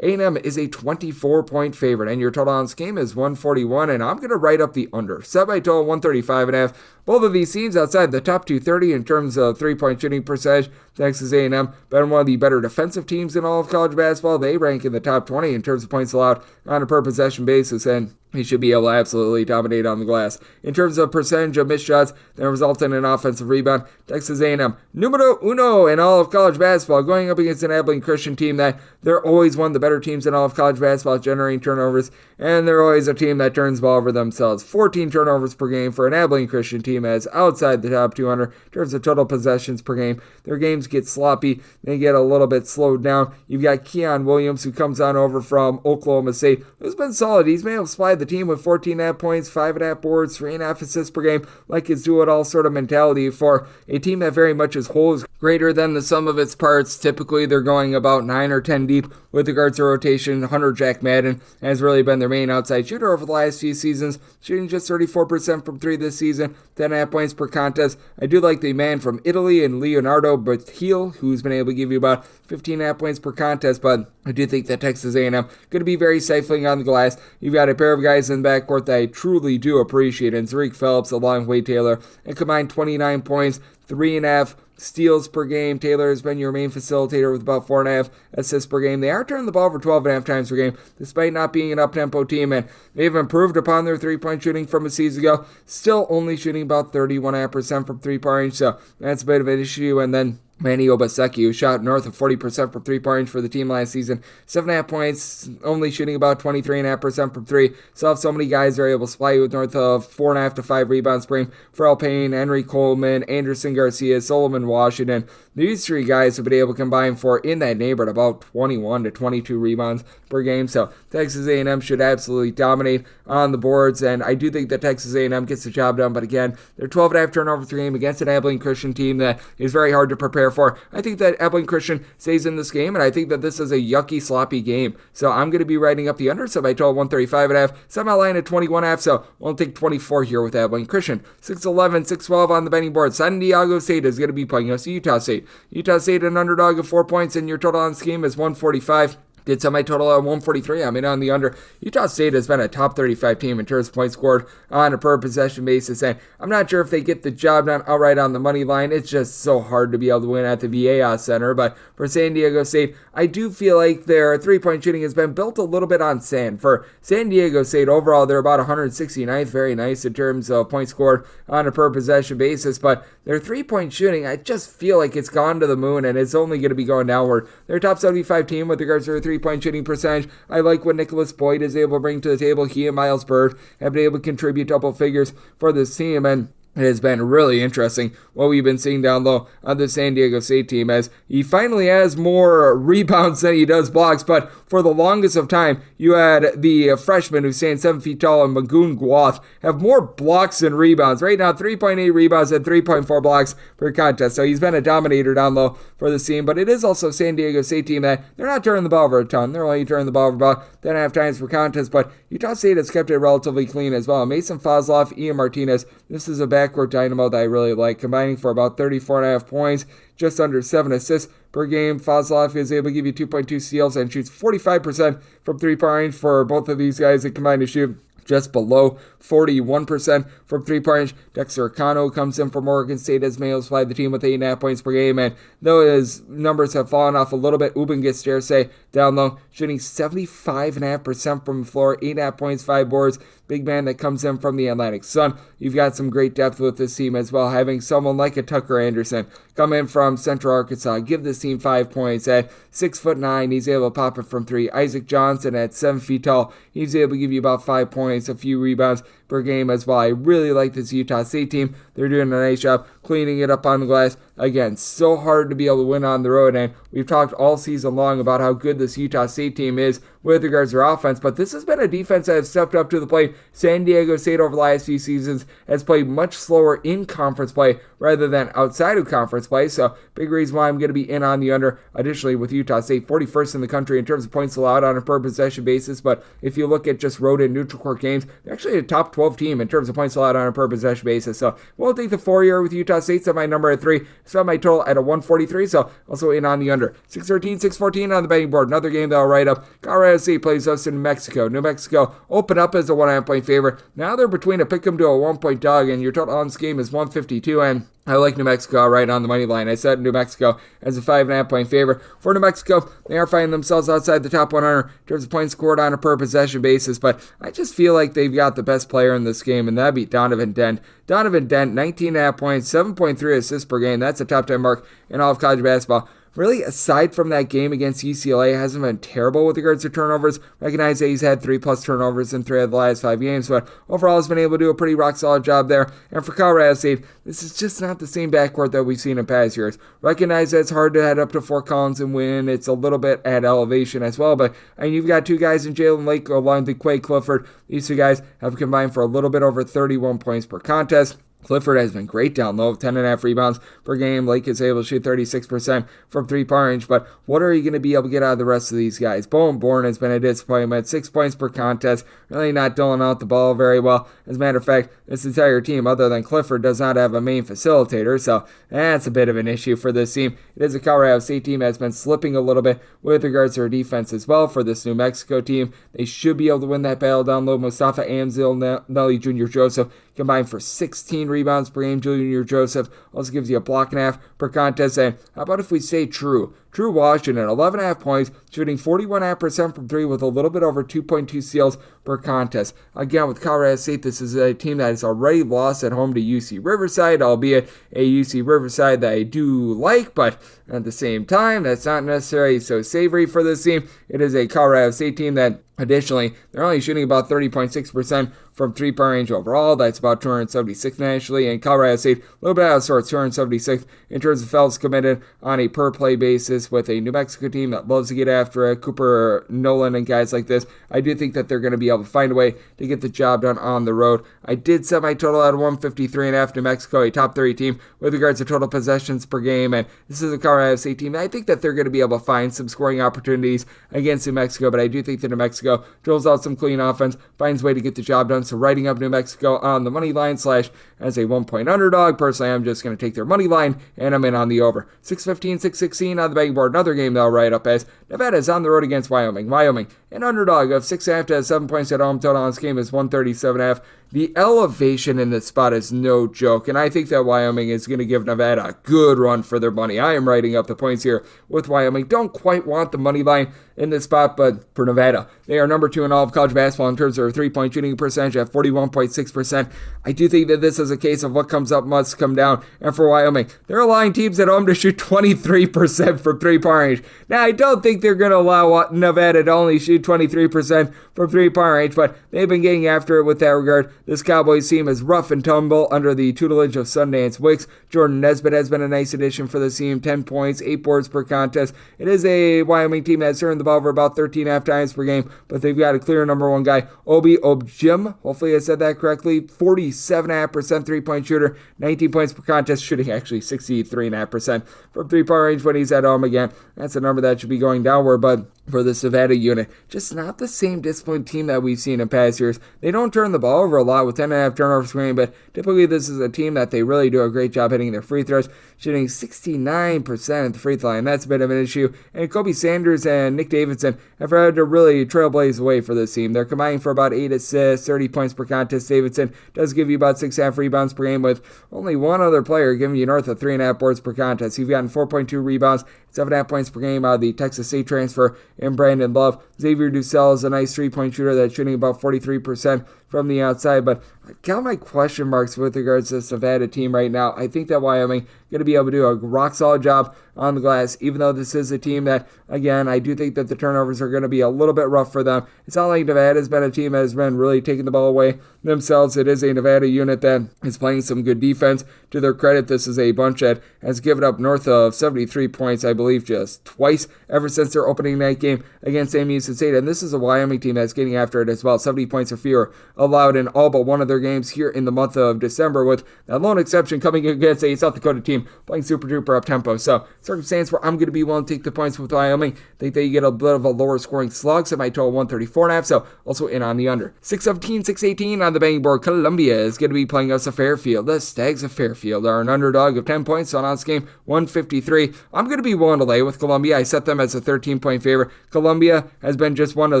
A&M is a 24-point favorite, and your total on this game is 141, and I'm going to write up the under. Set my total 135.5. Both of these teams outside the top 230 in terms of three-point shooting percentage. Texas A&M been one of the better defensive teams in all of college basketball. They rank in the top 20 in terms of points allowed on a per-possession basis, and he should be able to absolutely dominate on the glass. In terms of percentage of missed shots that result in an offensive rebound, Texas A&M, numero uno in all of college basketball, going up against an Abilene Christian team that they're always one of the better teams in all of college basketball generating turnovers, and they're always a team that turns the ball over themselves. 14 turnovers per game for an Abilene Christian team as outside the top 200 in terms of total possessions per game. Their games get sloppy. They get a little bit slowed down. You've got Keon Williams, who comes on over from Oklahoma State, who's been solid. He's been able to supply the team with 14.5 points, 5.5 boards, 3.5 assists per game, like his do-it-all sort of mentality for a team that very much is whole is greater than the sum of its parts. Typically, they're going about 9 or 10 deep with regards to rotation. Hunter Jack Madden has really been their main outside shooter over the last few seasons, shooting just 34% from 3 this season, 10.5 points per contest. I do like the man from Italy and Leonardo Bertil, who's been able to give you about 15.5 points per contest, but I do think that Texas A&M going to be very stifling on the glass. You've got a pair of guys in the backcourt that I truly do appreciate, and Zariq Phillips along with Wade Taylor, and combined 29 points, 3.5 steals per game. Taylor has been your main facilitator with about 4.5 assists per game. They are turning the ball over 12.5 times per game, despite not being an up-tempo team, and they've improved upon their three-point shooting from a season ago, still only shooting about 31.5% from three-point range, so that's a bit of an issue. And then Manny Obaseki, who shot north of 40% from three-point range for the team last season. 7.5 points, only shooting about 23.5% from three. So many guys are able to supply you with north of 4.5 to 5 rebounds per game. Pharrell Payne, Henry Coleman, Anderson Garcia, Solomon Washington. These three guys have been able to combine for, in that neighborhood, about 21 to 22 rebounds per game. So Texas A&M should absolutely dominate on the boards, and I do think that Texas A&M gets the job done. But again, they're 12.5 turnovers per game against an Abilene Christian team that is very hard to prepare for. I think that Abilene Christian stays in this game, and I think that this is a yucky, sloppy game. So I'm going to be writing up the under, so by total 135.5. Set my line at 21.5, so we'll take 24 here with Abilene Christian. 6-11, 6-12 on the betting board. San Diego State is going to be playing us Utah State. Utah State an underdog of 4 points, and your total on this game is 145. Did set my total at 143. I'm in on the under. Utah State has been a top 35 team in terms of points scored on a per possession basis, and I'm not sure if they get the job done outright on the money line. It's just so hard to be able to win at the VAS Center. But for San Diego State, I do feel like their three-point shooting has been built a little bit on sand. For San Diego State, overall, they're about 169th, very nice in terms of points scored on a per possession basis. But their three-point shooting, I just feel like it's gone to the moon, and it's only going to be going downward. They're a top 75 team with regards to their three-point shooting percentage. I like what Nicholas Boyd is able to bring to the table. He and Miles Byrd have been able to contribute double figures for this team, and it has been really interesting what we've been seeing down low on the San Diego State team, as he finally has more rebounds than he does blocks. But for the longest of time, you had the freshman who's staying 7 feet tall and Magoon Guath have more blocks than rebounds. Right now, 3.8 rebounds and 3.4 blocks per contest. So he's been a dominator down low for this team. But it is also a San Diego State team that they're not turning the ball over a ton. They're only turning the ball over about 10.5 times per contest. But Utah State has kept it relatively clean as well. Mason Fosloff, Ian Martinez, this is a backcourt dynamo that I really like, combining for about 34.5 points, just under 7 assists per game. Fosloff is able to give you 2.2 steals and shoots 45% from three-point range for both of these guys that combine to shoot just below 41% from three-point range. Dexter Akano comes in from Oregon State, has males fly the team with 8.5 points per game, and though his numbers have fallen off a little bit, Uben Gestersay down low, shooting 75.5% from the floor, 8.5 points, 5 boards. Big man that comes in from the Atlantic Sun. You've got some great depth with this team as well, having someone like a Tucker Anderson come in from Central Arkansas, give this team 5 points. At 6'9", he's able to pop it from 3. Isaac Johnson at 7 feet tall, he's able to give you about 5 points, a few rebounds per game as well. I really like this Utah State team. They're doing a nice job cleaning it up on the glass. Again, so hard to be able to win on the road, and we've talked all season long about how good this Utah State team is with regards to their offense, but this has been a defense that has stepped up to the plate. San Diego State over the last few seasons has played much slower in conference play rather than outside of conference play, so big reason why I'm going to be in on the under. Additionally, with Utah State, 41st in the country in terms of points allowed on a per possession basis, but if you look at just road and neutral court games, they're actually a top 12 team in terms of points allowed on a per possession basis, so we'll take the 4 here with Utah State. Set my number at 3, set my total at a 143, so also in on the under. 6-13, 6-14 on the betting board. Another game that I'll write up. Clara plays us in New Mexico. New Mexico open up as a 1.5 point favorite. Now they're between a pick 'em to a 1 point dog, and your total on this game is 152, and I like New Mexico right on the money line. I set New Mexico as a 5.5 point favorite. For New Mexico, they are finding themselves outside the top 100 in terms of points scored on a per possession basis, but I just feel like they've got the best player in this game, and that'd be Donovan Dent. Donovan Dent, 19.5 points, 7.3 assists per game. That's a top 10 mark in all of college basketball. Really, aside from that game against UCLA, hasn't been terrible with regards to turnovers. Recognize that he's had 3+ turnovers in 3 of the last 5 games, but overall has been able to do a pretty rock-solid job there. And for Colorado State, this is just not the same backcourt that we've seen in past years. Recognize that it's hard to head up to Fort Collins and win. It's a little bit at elevation as well, but you've got 2 guys in Jalen Lake along with Quay Clifford. These 2 guys have combined for a little bit over 31 points per contest. Clifford has been great down low, 10.5 rebounds per game. Lake is able to shoot 36% from three-point range, but what are you going to be able to get out of the rest of these guys? Bowen Bourne has been a disappointment, 6 points per contest, really not doling out the ball very well. As a matter of fact, this entire team, other than Clifford, does not have a main facilitator, so that's a bit of an issue for this team. It is a Colorado State team that's been slipping a little bit with regards to their defense as well. For this New Mexico team, they should be able to win that battle down low. Mustafa Amzil, Nelly Jr. Joseph combined for 16 rebounds per game. Junior Joseph also gives you a block and a half per contest. And how about if we say true? Drew Washington, 11.5 points, shooting 41.5% from three with a little bit over 2.2 steals per contest. Again, with Colorado State, this is a team that has already lost at home to UC Riverside, albeit a UC Riverside that I do like, but at the same time, that's not necessarily so savory for this team. It is a Colorado State team that, additionally, they're only shooting about 30.6% from three-point range overall. That's about 276 nationally. And Colorado State, a little bit out of sorts, 276 in terms of fouls committed on a per-play basis with a New Mexico team that loves to get after it. Cooper, Nolan, and guys like this. I do think that they're going to be able to find a way to get the job done on the road. I did set my total at 153.5. New Mexico, a top 30 team with regards to total possessions per game. And this is a Colorado State team. I think that they're going to be able to find some scoring opportunities against New Mexico, but I do think that New Mexico drills out some clean offense, finds a way to get the job done. So writing up New Mexico on the money line / as a 1-point underdog. Personally, I'm just going to take their money line, and I'm in on the over. 615, 616 on the betting board. Another game that I'll write up as Nevada is on the road against Wyoming. Wyoming, an underdog of 6.5 to 7 points at home. Total on this game is 137.5. The elevation in this spot is no joke, and I think that Wyoming is going to give Nevada a good run for their money. I am writing up the points here with Wyoming. Don't quite want the money line in this spot, but for Nevada, they are number 2 in all of college basketball in terms of their three-point shooting percentage at 41.6%. I do think that this is a case of what comes up must come down, and for Wyoming, they're allowing teams at home to shoot 23% from three-point range. Now, I don't think they're going to allow Nevada to only shoot 23% from three-point range, but they've been getting after it with that regard. This Cowboys team is rough and tumble under the tutelage of Sundance Wicks. Jordan Nesbitt has been a nice addition for the team, 10 points, 8 boards per contest. It is a Wyoming team that's turned the ball over about 13.5 times per game, but they've got a clear number one guy, Obi Objim. Hopefully I said that correctly. 47.5% three-point shooter, 19 points per contest, shooting actually 63.5% from three-point range when he's at home again. That's a number that should be going downward, but for the Nevada unit, just not the same disciplined team that we've seen in past years. They don't turn the ball over a lot with 10.5 turnovers per game, but typically this is a team that they really do a great job hitting their free throws, shooting 69% at the free throw line. That's a bit of an issue. And Kobe Sanders and Nick Davidson have had to really trailblaze the way for this team. They're combining for about 8 assists, 30 points per contest. Davidson does give you about 6.5 rebounds per game, with only one other player giving you north of 3.5 boards per contest. You've gotten 4.2 rebounds, 7.5 points per game out of the Texas State transfer in Brandon Love. Xavier Dussel is a nice three-point shooter that's shooting about 43% from the outside, but I got my question marks with regards to this Nevada team right now. I think that Wyoming going to be able to do a rock-solid job on the glass, even though this is a team that, again, I do think that the turnovers are going to be a little bit rough for them. It's not like Nevada has been a team that has been really taking the ball away themselves. It is a Nevada unit that is playing some good defense. To their credit, this is a bunch that has given up north of 73 points, I believe, just twice ever since their opening night game against Sam Houston State. And this is a Wyoming team that's getting after it as well. 70 points or fewer allowed in all but one of their games here in the month of December, with that lone exception coming against a South Dakota team playing super duper up tempo. So, circumstance where I'm going to be willing to take the points with Wyoming. I think that you get a bit of a lower scoring slug, so my total 134.5. So, also in on the under. 617, 618 on the betting board. Columbia is going to be playing us a Fairfield. The Stags of Fairfield are an underdog of 10 points. So, on this game, 153. I'm going to be willing to lay with Columbia. I set them as a 13-point favorite. Columbia has been just one of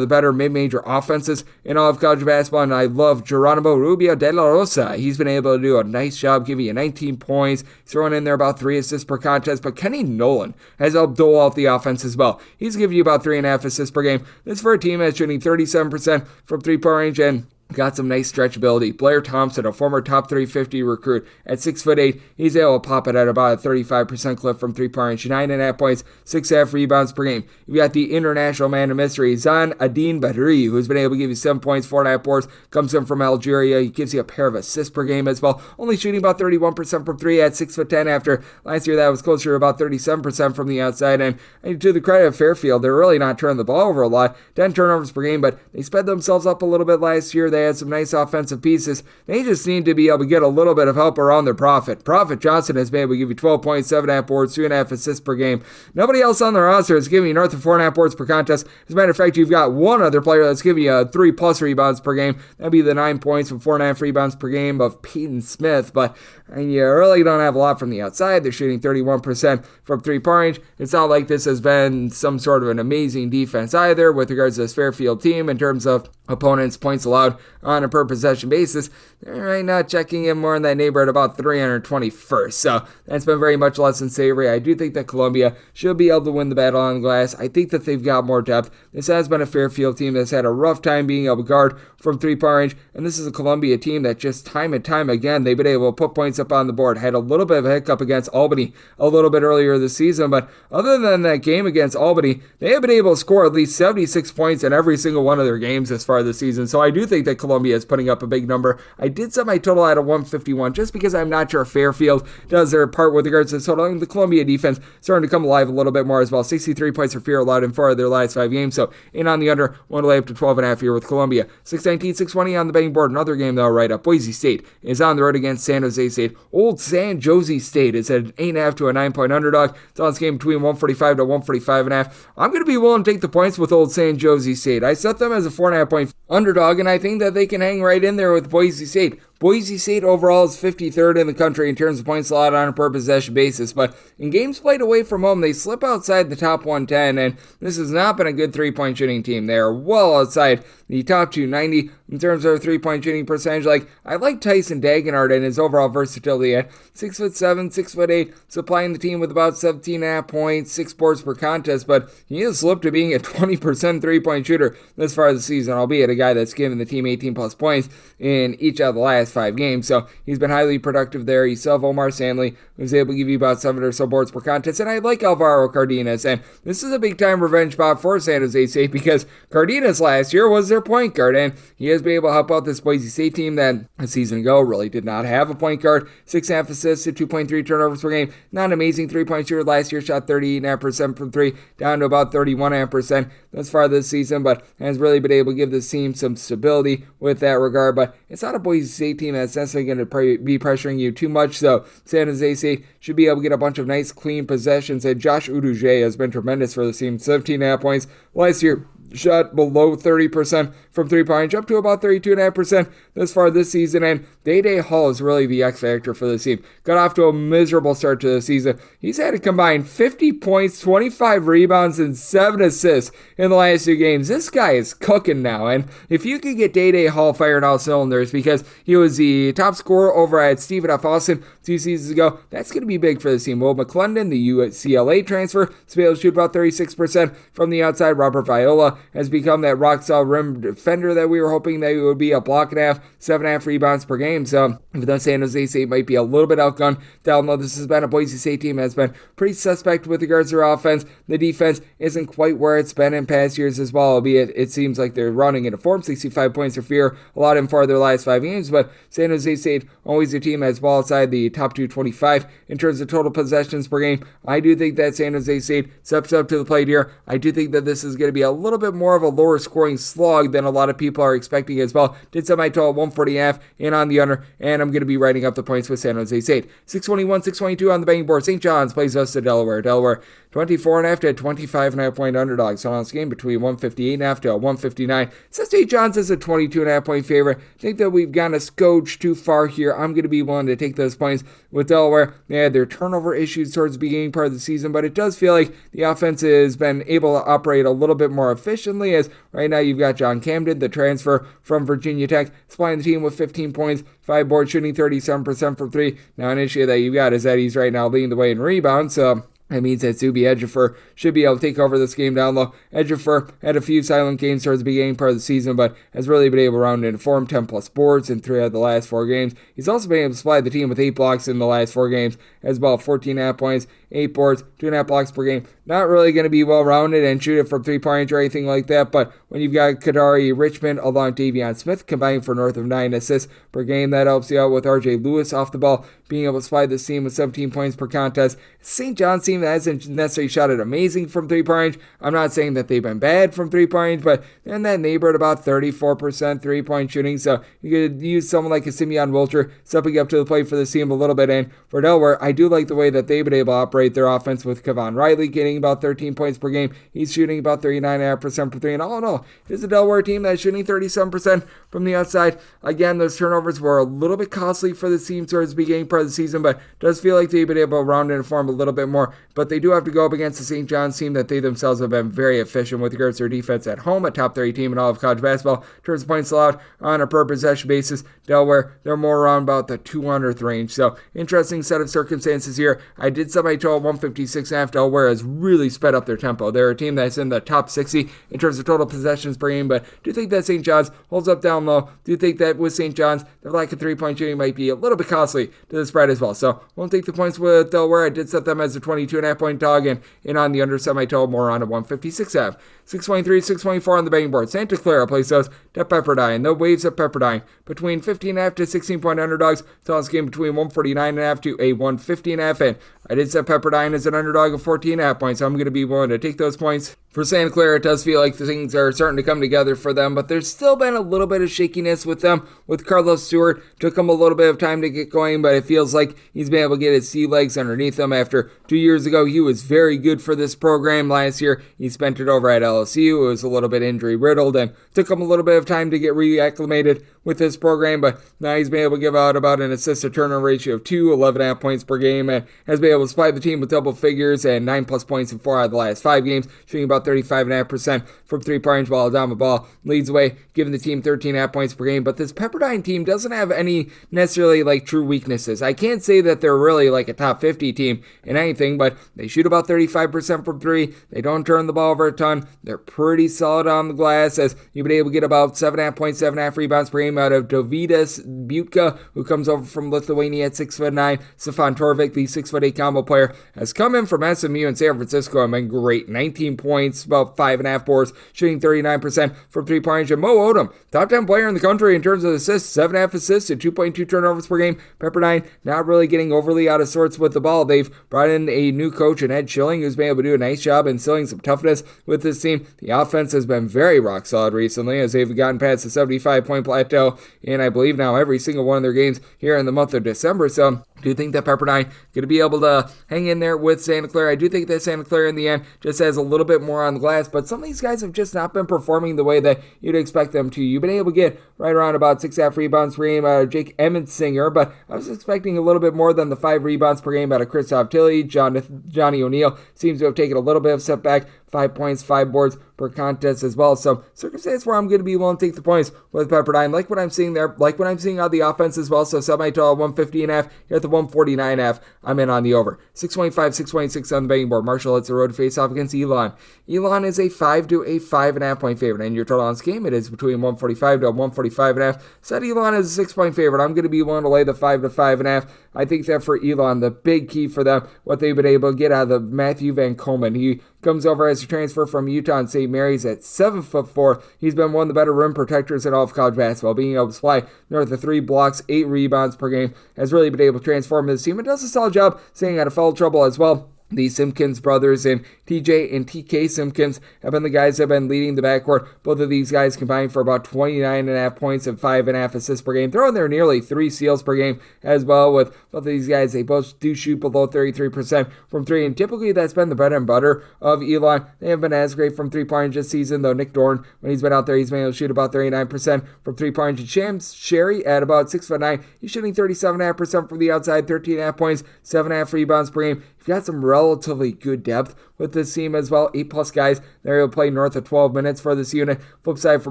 the better mid-major offenses in all of college basketball, and I love Geronimo Rubio de la Rosa. He's been able to do a nice job giving you 19 points, throwing in there about 3 assists per contest, but Kenny Nolan has helped dole out the offense as well. He's giving you about 3.5 assists per game. This is for a team that's shooting 37% from three-point range and got some nice stretchability. Blair Thompson, a former top 350 recruit, at 6'8", he's able to pop it at about a 35% clip from three-point range. 9.5 points, 6.5 rebounds per game. You got the international man of mystery, Zan Adine Badri, who's been able to give you 7 points, 4.5 boards, comes in from Algeria. He gives you a pair of assists per game as well. Only shooting about 31% from three at 6'10", after last year that was closer to about 37% from the outside. And to the credit of Fairfield, they're really not turning the ball over a lot. 10 turnovers per game, but they sped themselves up a little bit last year. They had some nice offensive pieces. They just need to be able to get a little bit of help around their Prophet. Prophet Johnson has been able to give you 12 points, 7.5 boards, 2.5 assists per game. Nobody else on the roster is giving you north of 4.5 boards per contest. As a matter of fact, you've got one other player that's giving you 3+ rebounds per game. That'd be the 9 points and 4.5 rebounds per game of Peyton Smith. But you really don't have a lot from the outside. They're shooting 31% from three-point range. It's not like this has been some sort of an amazing defense either with regards to this Fairfield team in terms of opponents' points allowed on a per possession basis. They're right now checking in more in that neighborhood about 321st. So that's been very much less than savory. I do think that Columbia should be able to win the battle on the glass. I think that they've got more depth. This has been a Fairfield team that's had a rough time being able to guard from three-point range, and this is a Columbia team that just time and time again they've been able to put points up on the board. Had a little bit of a hiccup against Albany a little bit earlier this season, but other than that game against Albany, they have been able to score at least 76 points in every single one of their games as far as the season. So I do think that Columbia is putting up a big number. I did set my total at a 151 just because I'm not sure if Fairfield does their part with regards to the total. And the Columbia defense starting to come alive a little bit more as well. 63 points for fear allowed in 4 of their last 5 games. So in on the under, one to lay up to 12.5 here with Columbia. 619, 620 on the betting board. Another game though right up. Boise State is on the road against San Jose State. Old San Jose State is at 8.5 to a 9-point underdog. It's on this game between 145 to 145.5. I'm going to be willing to take the points with Old San Jose State. I set them as a 4.5 point underdog, and I think that they can hang right in there with Boise State. Boise State overall is 53rd in the country in terms of points allowed on a per possession basis, but in games played away from home, they slip outside the top 110, and this has not been a good three-point shooting team. They are well outside the top 290 in terms of three-point shooting percentage. I like Tyson Dagenhart and his overall versatility at 6'7", 6'8", supplying the team with about 17.5 points, 6 boards per contest, but he has slipped to being a 20% three-point shooter this far this season, albeit a guy that's given the team 18-plus points in each of the last 5 games, so he's been highly productive there. You still have Omar Stanley, who's able to give you about 7 or so boards per contest, and I like Alvaro Cardenas, and this is a big-time revenge spot for San Jose State because Cardenas last year was their point guard, and he has been able to help out this Boise State team that a season ago really did not have a point guard. 6.5 assists to 2.3 turnovers per game. Not an amazing three-point shooter. Last year shot 38.5% from 3, down to about 31.5% thus far this season, but has really been able to give this team some stability with that regard, but it's not a Boise State team that's necessarily going to be pressuring you too much, so San Jose State should be able to get a bunch of nice, clean possessions, and Josh Uduje has been tremendous for the team. 17.5 points last year. Shot below 30% from three-point range, up to about 32.5% thus far this season, and Day Hall is really the X factor for this team. Got off to a miserable start to the season. He's had a combined 50 points, 25 rebounds, and 7 assists in the last 2 games. This guy is cooking now, and if you could get Day Hall firing all cylinders because he was the top scorer over at Stephen F. Austin 2 seasons ago, that's going to be big for this team. Will McClendon, the UCLA transfer, is able to shoot about 36% from the outside. Robert Viola has become that rock-solid rim defender that we were hoping that he would be. A block and a half, 7.5 rebounds per game. So even though San Jose State might be a little bit outgunned, down low, this has been a Boise State team that has been pretty suspect with regards to their offense. The defense isn't quite where it's been in past years as well, albeit it seems like they're running into form. 65 points for fear, a lot in 4 of their last 5 games, but San Jose State, always a team that's well outside the top 225 in terms of total possessions per game. I do think that San Jose State steps up to the plate here. I do think that this is going to be a little bit more of a lower scoring slog than a lot of people are expecting as well. Did set my total 140.5 in on the under, and I'm going to be writing up the points with San Jose State. 621, 622 on the betting board. St. John's plays us to Delaware. Delaware 24.5 to 25.5 point underdog. So on this game between 158.5 to 159. So St. John's is a 22.5 point favorite. I think that we've gone a scotch too far here. I'm going to be willing to take those points with Delaware. They had their turnover issues towards the beginning part of the season, but it does feel like the offense has been able to operate a little bit more efficiently, as right now you've got John Camden, the transfer from Virginia Tech, supplying the team with 15 points, 5 boards, shooting 37% from 3. Now an issue that you've got is that he's right now leading the way in rebounds, so that means that Zuby Ejiofor should be able to take over this game down low. Ejiofor had a few silent games towards the beginning part of the season, but has really been able to round into form, 10-plus boards in 3 of the last 4 games. He's also been able to supply the team with 8 blocks in the last 4 games, as well, 14.5 points, 8 boards, 2.5 blocks per game. Not really going to be well-rounded and shoot it from 3-point range or anything like that, but when you've got Kadari Richmond along with Davion Smith combining for north of 9 assists per game, that helps you out with R.J. Lewis off the ball, being able to supply this team with 17 points per contest. St. John's team that hasn't necessarily shot it amazing from 3-point range. I'm not saying that they've been bad from 3-point range, but they're in that neighborhood about 34% 3-point shooting, so you could use someone like a Simeon Wilcher stepping up to the plate for this team a little bit. And for Delaware, I do like the way that they've been able to operate their offense with Kevon Riley getting about 13 points per game. He's shooting about 39.5% per 3, and all in all, it's a Delaware team that's shooting 37% from the outside. Again, those turnovers were a little bit costly for the team towards the beginning part of the season, but does feel like they've been able to round in form a little bit more. But they do have to go up against the St. John's team that they themselves have been very efficient with regards to their defense at home, a top 30 team in all of college basketball. In terms of points allowed on a per possession basis, Delaware, they're more around about the 200th range. So interesting set of circumstances here. I did set my total 156.5. Delaware has really sped up their tempo. They're a team that's in the top 60 in terms of total possessions per game, but do think that St. John's holds up down low. Do think that with St. John's, their lack of three-point shooting might be a little bit costly to the spread as well. So won't take the points with Delaware. I did set them as a 22.5 point dog, and in on the under semi-total, more on a 156.5. 623, 624 on the betting board. Santa Clara plays those at Pepperdine. The Waves at Pepperdine between 15.5 to 16-point underdogs. So this game between 149.5 to a 150.5. And I did set Pepperdine as an underdog of 14.5 points. So I'm going to be willing to take those points. For Santa Clara, it does feel like the things are starting to come together for them, but there's still been a little bit of shakiness with them. With Carlos Stewart, took him a little bit of time to get going, but it feels like he's been able to get his sea legs underneath him after 2 years ago. He was very good for this program last year. He spent it over at LSU. It was a little bit injury riddled and took him a little bit of time to get reacclimated with this program, but now he's been able to give out about an assist to turnover ratio of 2, 11.5 points per game, and has been able to supply the team with double figures and 9+ points in 4 out of the last 5 games, shooting about 35.5% from 3-point range while down the ball. Leads the way, giving the team 13.5 points per game, but this Pepperdine team doesn't have any necessarily like true weaknesses. I can't say that they're really like a top 50 team in anything, but they shoot about 35% from 3. They don't turn the ball over a ton. They're pretty solid on the glass, as you've been able to get about 7.5 points, 7.5 rebounds per game out of Dovydas Butka, who comes over from Lithuania at 6'9". Stefan Torvik, the 6'8" combo player, has come in from SMU in San Francisco and been great. 19 points, about 5.5 boards, shooting 39% from 3-point range. And Mo Odom, top 10 player in the country in terms of assists, 7.5 assists and 2.2 turnovers per game. Pepperdine not really getting overly out of sorts with the ball. They've brought in a new coach in Ed Schilling, who's been able to do a nice job instilling some toughness with this team. The offense has been very rock solid recently, as they've gotten past the 75-point plateau in, I believe, now every single one of their games here in the month of December. So I do think that Pepperdine going to be able to hang in there with Santa Clara. I do think that Santa Clara in the end just has a little bit more on the glass, but some of these guys have just not been performing the way that you'd expect them to. You've been able to get right around about 6.5 rebounds per game out of Jake Emmensinger, but I was expecting a little bit more than the 5 rebounds per game out of Christoph Tilley. Johnny O'Neal seems to have taken a little bit of setback. 5 points, 5 boards per contest as well. So circumstance where I'm going to be willing to take the points with Pepperdine. Like what I'm seeing there, like what I'm seeing on the offense as well. So semi-total 150.5. Here at the 149.5. I'm in on the over. 625, 626 on the betting board. Marshall hits the road to face off against Elon. Elon is a 5 to a 5.5 point favorite. And your total on this game, it is between 145 to 145.5. Said Elon is a 6-point favorite. I'm going to be willing to lay the 5 to 5.5. I think that for Elon, the big key for them, what they've been able to get out of Matthew Van Coleman. He comes over as a transfer from Utah and St. Mary's at 7'4". He's been one of the better rim protectors in all of college basketball, being able to supply north of 3 blocks, 8 rebounds per game, has really been able to transform his team and does a solid job staying out of foul trouble as well. The Simpkins brothers and TJ and TK Simpkins have been the guys that have been leading the backcourt. Both of these guys combined for about 29.5 points and 5.5 assists per game. Throwing there nearly 3 steals per game as well. With both of these guys, they both do shoot below 33% from 3. And typically that's been the bread and butter of Elon. They haven't been as great from 3-point range this season, though Nick Dorn, when he's been out there, he's been able to shoot about 39% from 3-point range. Shams Sherry at about 6'9". He's shooting 37.5% from the outside, 13.5 points, 7.5 rebounds per game. You've got some relatively good depth with this team as well. 8+ guys. They're able to play north of 12 minutes for this unit. Flip side for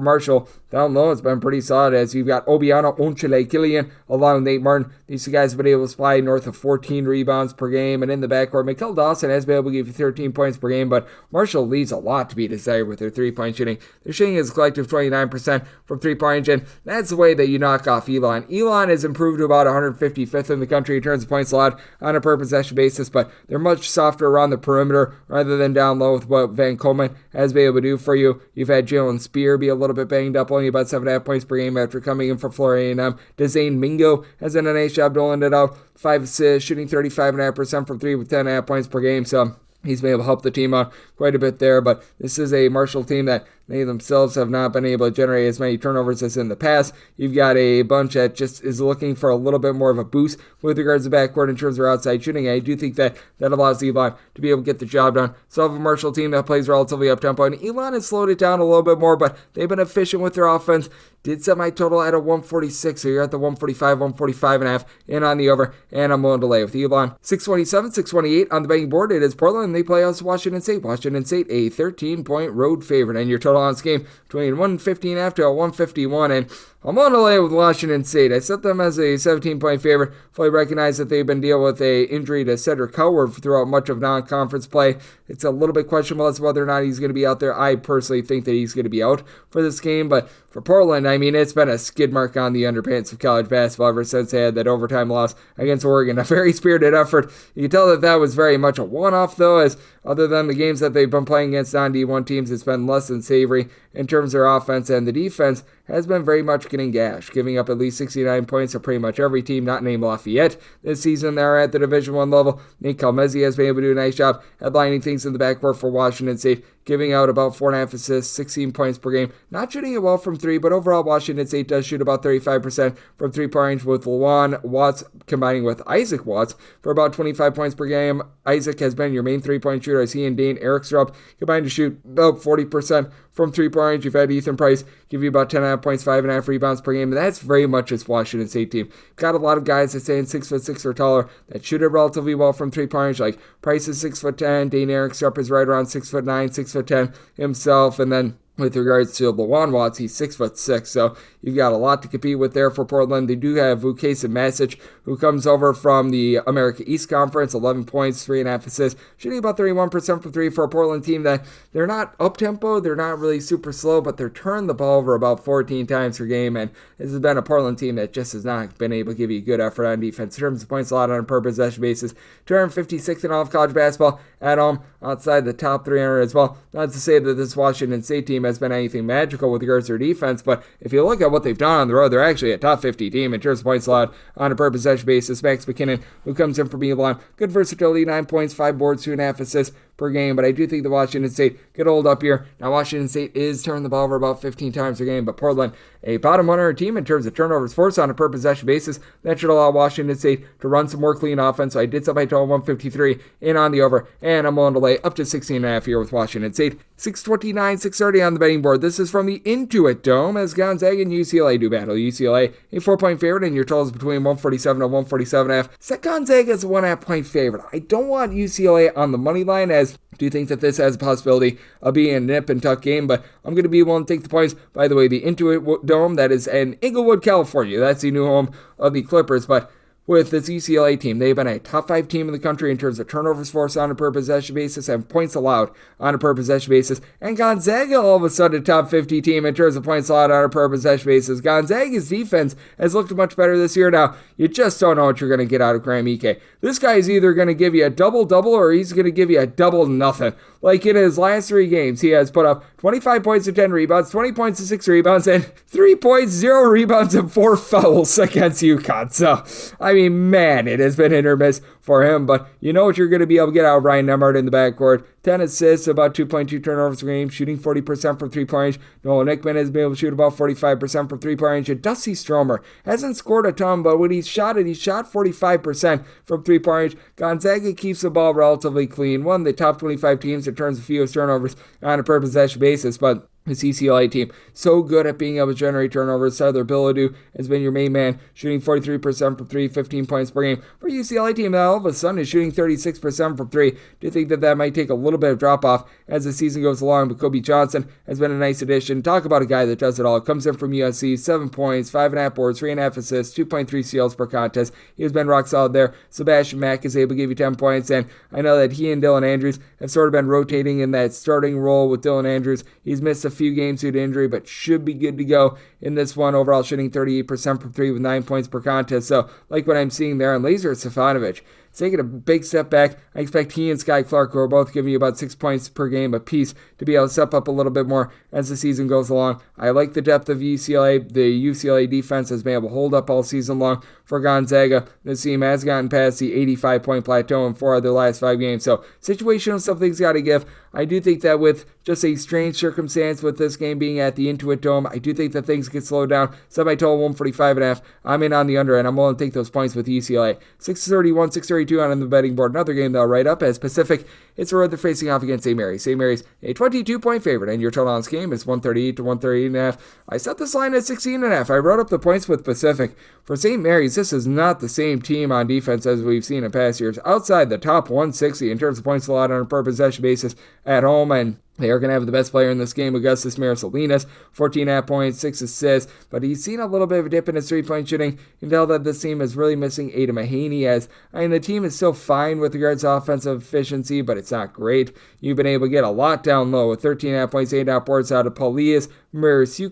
Marshall, down low, it's been pretty solid as you've got Obiano, Onchile, Killian, along with Nate Martin. These two guys have been able to supply north of 14 rebounds per game. And in the backcourt, Mikkel Dawson has been able to give you 13 points per game, but Marshall leaves a lot to be desired with their 3-point shooting. Their shooting is a collective 29% from 3-point range, and that's the way that you knock off Elon. Elon has improved to about 155th in the country in terms of points allowed on a per possession basis, but they're much softer around the perimeter rather than down low with what Van Coleman has been able to do for you. You've had Jalen Spear be a little bit banged up, only about 7.5 points per game after coming in for Florida A&M. Dezane Mingo has done a nice job doling it out. 5 assists, shooting 35.5% from 3 with 10.5 points per game. So he's been able to help the team out quite a bit there, but this is a Marshall team that They themselves have not been able to generate as many turnovers as in the past. You've got a bunch that just is looking for a little bit more of a boost with regards to backcourt in terms of outside shooting. I do think that allows Elon to be able to get the job done. So have a Marshall team that plays relatively up-tempo, and Elon has slowed it down a little bit more, but they've been efficient with their offense. Did set my total at a 146, so you're at the 145, 145.5, in on the over, and I'm willing to lay with Elon. 627, 628 on the betting board. It is Portland, and they play us Washington State. Washington State, a 13-point road favorite, and your total on this game between 115.5 to a 151, and I'm on to lay with Washington State. I set them as a 17-point favorite. Fully recognize that they've been dealing with a injury to Cedric Howard throughout much of non-conference play. It's a little bit questionable as to whether or not he's going to be out there. I personally think that he's going to be out for this game, but for Portland, I mean, it's been a skid mark on the underpants of college basketball ever since they had that overtime loss against Oregon. A very spirited effort. You can tell that was very much a one-off, though, as other than the games that they've been playing against non-D1 teams, it's been less than savory in terms of their offense, and the defense has been very much getting gashed, giving up at least 69 points to pretty much every team not named Lafayette this season. They're at the Division I level. Nate Calmezi has been able to do a nice job headlining things in the backcourt for Washington State, giving out about 4.5 assists, 16 points per game. Not shooting it well from three, but overall Washington State does shoot about 35% from three-point range, with Lawan Watts combining with Isaac Watts for about 25 points per game. Isaac has been your main three-point shooter, as he and Dane Erickstrup combined to shoot about 40% from three-point range. You've had Ethan Price give you about 10.5 points, 5.5 rebounds per game, and that's very much this Washington State team. Got a lot of guys that stand 6'6" or taller that shoot it relatively well from three-point range, like Price is 6'10", Dane Erickstrup is right around 6'9", 6'10" himself, and then with regards to Lawan Watts, he's 6'6", so you've got a lot to compete with there for Portland. They do have Vukasa Masic, who comes over from the America East Conference, 11 points, 3.5 assists, shooting about 31% from three for a Portland team that they're not up-tempo, they're not really super slow, but they're turning the ball over about 14 times per game, and this has been a Portland team that just has not been able to give you a good effort on defense. In terms of points allowed on a per possession basis, 256th in all of college basketball at home, outside the top 300 as well. Not to say that this Washington State team has been anything magical with regards to their defense, but if you look at what they've done on the road, they're actually a top 50 team in terms of points allowed on a per possession basis. Max McKinnon, who comes in from Elon, good versatility, 9 points, 5 boards, 2.5 assists per game, but I do think the Washington State could hold up here. Now, Washington State is turning the ball over about 15 times a game, but Portland, a bottom 100 team in terms of turnovers forced on a per possession basis. That should allow Washington State to run some more clean offense, so I did set my total 153 in on the over, and I'm willing to lay up to 16.5 here with Washington State. 629, 630 on the betting board. This is from the Intuit Dome as Gonzaga and UCLA do battle. UCLA, a 4-point favorite, and your total is between 147 and 147.5. Set Gonzaga as a 1.5 point favorite. I don't want UCLA on the money line, as I do think that this has a possibility of being a nip and tuck game, but I'm going to be willing to take the points. By the way, the Intuit Dome, that is in Inglewood, California. That's the new home of the Clippers, but with this UCLA team, they've been a top 5 team in the country in terms of turnovers forced on a per possession basis and points allowed on a per possession basis. And Gonzaga, all of a sudden, a top 50 team in terms of points allowed on a per possession basis. Gonzaga's defense has looked much better this year. Now, you just don't know what you're going to get out of Graham Ike. This guy is either going to give you a double-double or he's going to give you a double-nothing. Like in his last 3 games, he has put up 25 points and 10 rebounds, 20 points and 6 rebounds, and 3 points, 0 rebounds, and 4 fouls against UConn. So, I mean, man, it has been hit or miss for him, but you know what you're going to be able to get out of Ryan Nembhard in the backcourt. 10 assists, about 2.2 turnovers per game, shooting 40% from three-point range. Noah Nickman has been able to shoot about 45% from three-point range. And Dusty Stromer hasn't scored a ton, but when he's shot it, he shot 45% from three-point range. Gonzaga keeps the ball relatively clean. One of the top 25 teams in terms of fewest turnovers on a per possession basis, but this UCLA team, so good at being able to generate turnovers. Tyler Bilodeau has been your main man, shooting 43% from 3, 15 points per game. For a UCLA team that all of a sudden is shooting 36% from 3, do you think that might take a little bit of drop-off as the season goes along? But Kobe Johnson has been a nice addition. Talk about a guy that does it all. Comes in from USC, 7 points, 5.5 boards, 3.5 assists, 2.3 steals per contest. He has been rock solid there. Sebastian Mack is able to give you 10 points, and I know that he and Dylan Andrews have sort of been rotating in that starting role with Dylan Andrews. He's missed a few games due to injury, but should be good to go in this one. Overall shooting 38% from 3 with 9 points per contest. So like what I'm seeing there. And Lazar Stefanovic taking a big step back. I expect he and Sky Clark, who are both giving you about 6 points per game apiece, to be able to step up a little bit more as the season goes along. I like the depth of UCLA. The UCLA defense has been able to hold up all season long. For Gonzaga, this team has gotten past the 85-point plateau in 4 of their last 5 games. So situational something's got to give. I do think that with just a strange circumstance with this game being at the Intuit Dome, I do think that things get slowed down. Semi-total 145.5. I'm in on the under, and I'm willing to take those points with UCLA. 631, 632 on the betting board. Another game that I'll write up as Pacific. It's a road they're facing off against St. Mary's. St. Mary's, a 22-point favorite, and your total on this game is 138 to 138.5. I set this line at 16.5. I wrote up the points with Pacific. For St. Mary's, this is not the same team on defense as we've seen in past years. Outside the top 160 in terms of points allowed on a per possession basis at home, and they are going to have the best player in this game, Augustus Marasolinas, 14.5 points, 6 assists, but he's seen a little bit of a dip in his three-point shooting. You can tell that this team is really missing Ada Mahaney, the team is still fine with regards to offensive efficiency, but it's not great. You've been able to get a lot down low with 13.5 points, 8.5 boards out of Paulias Mercer,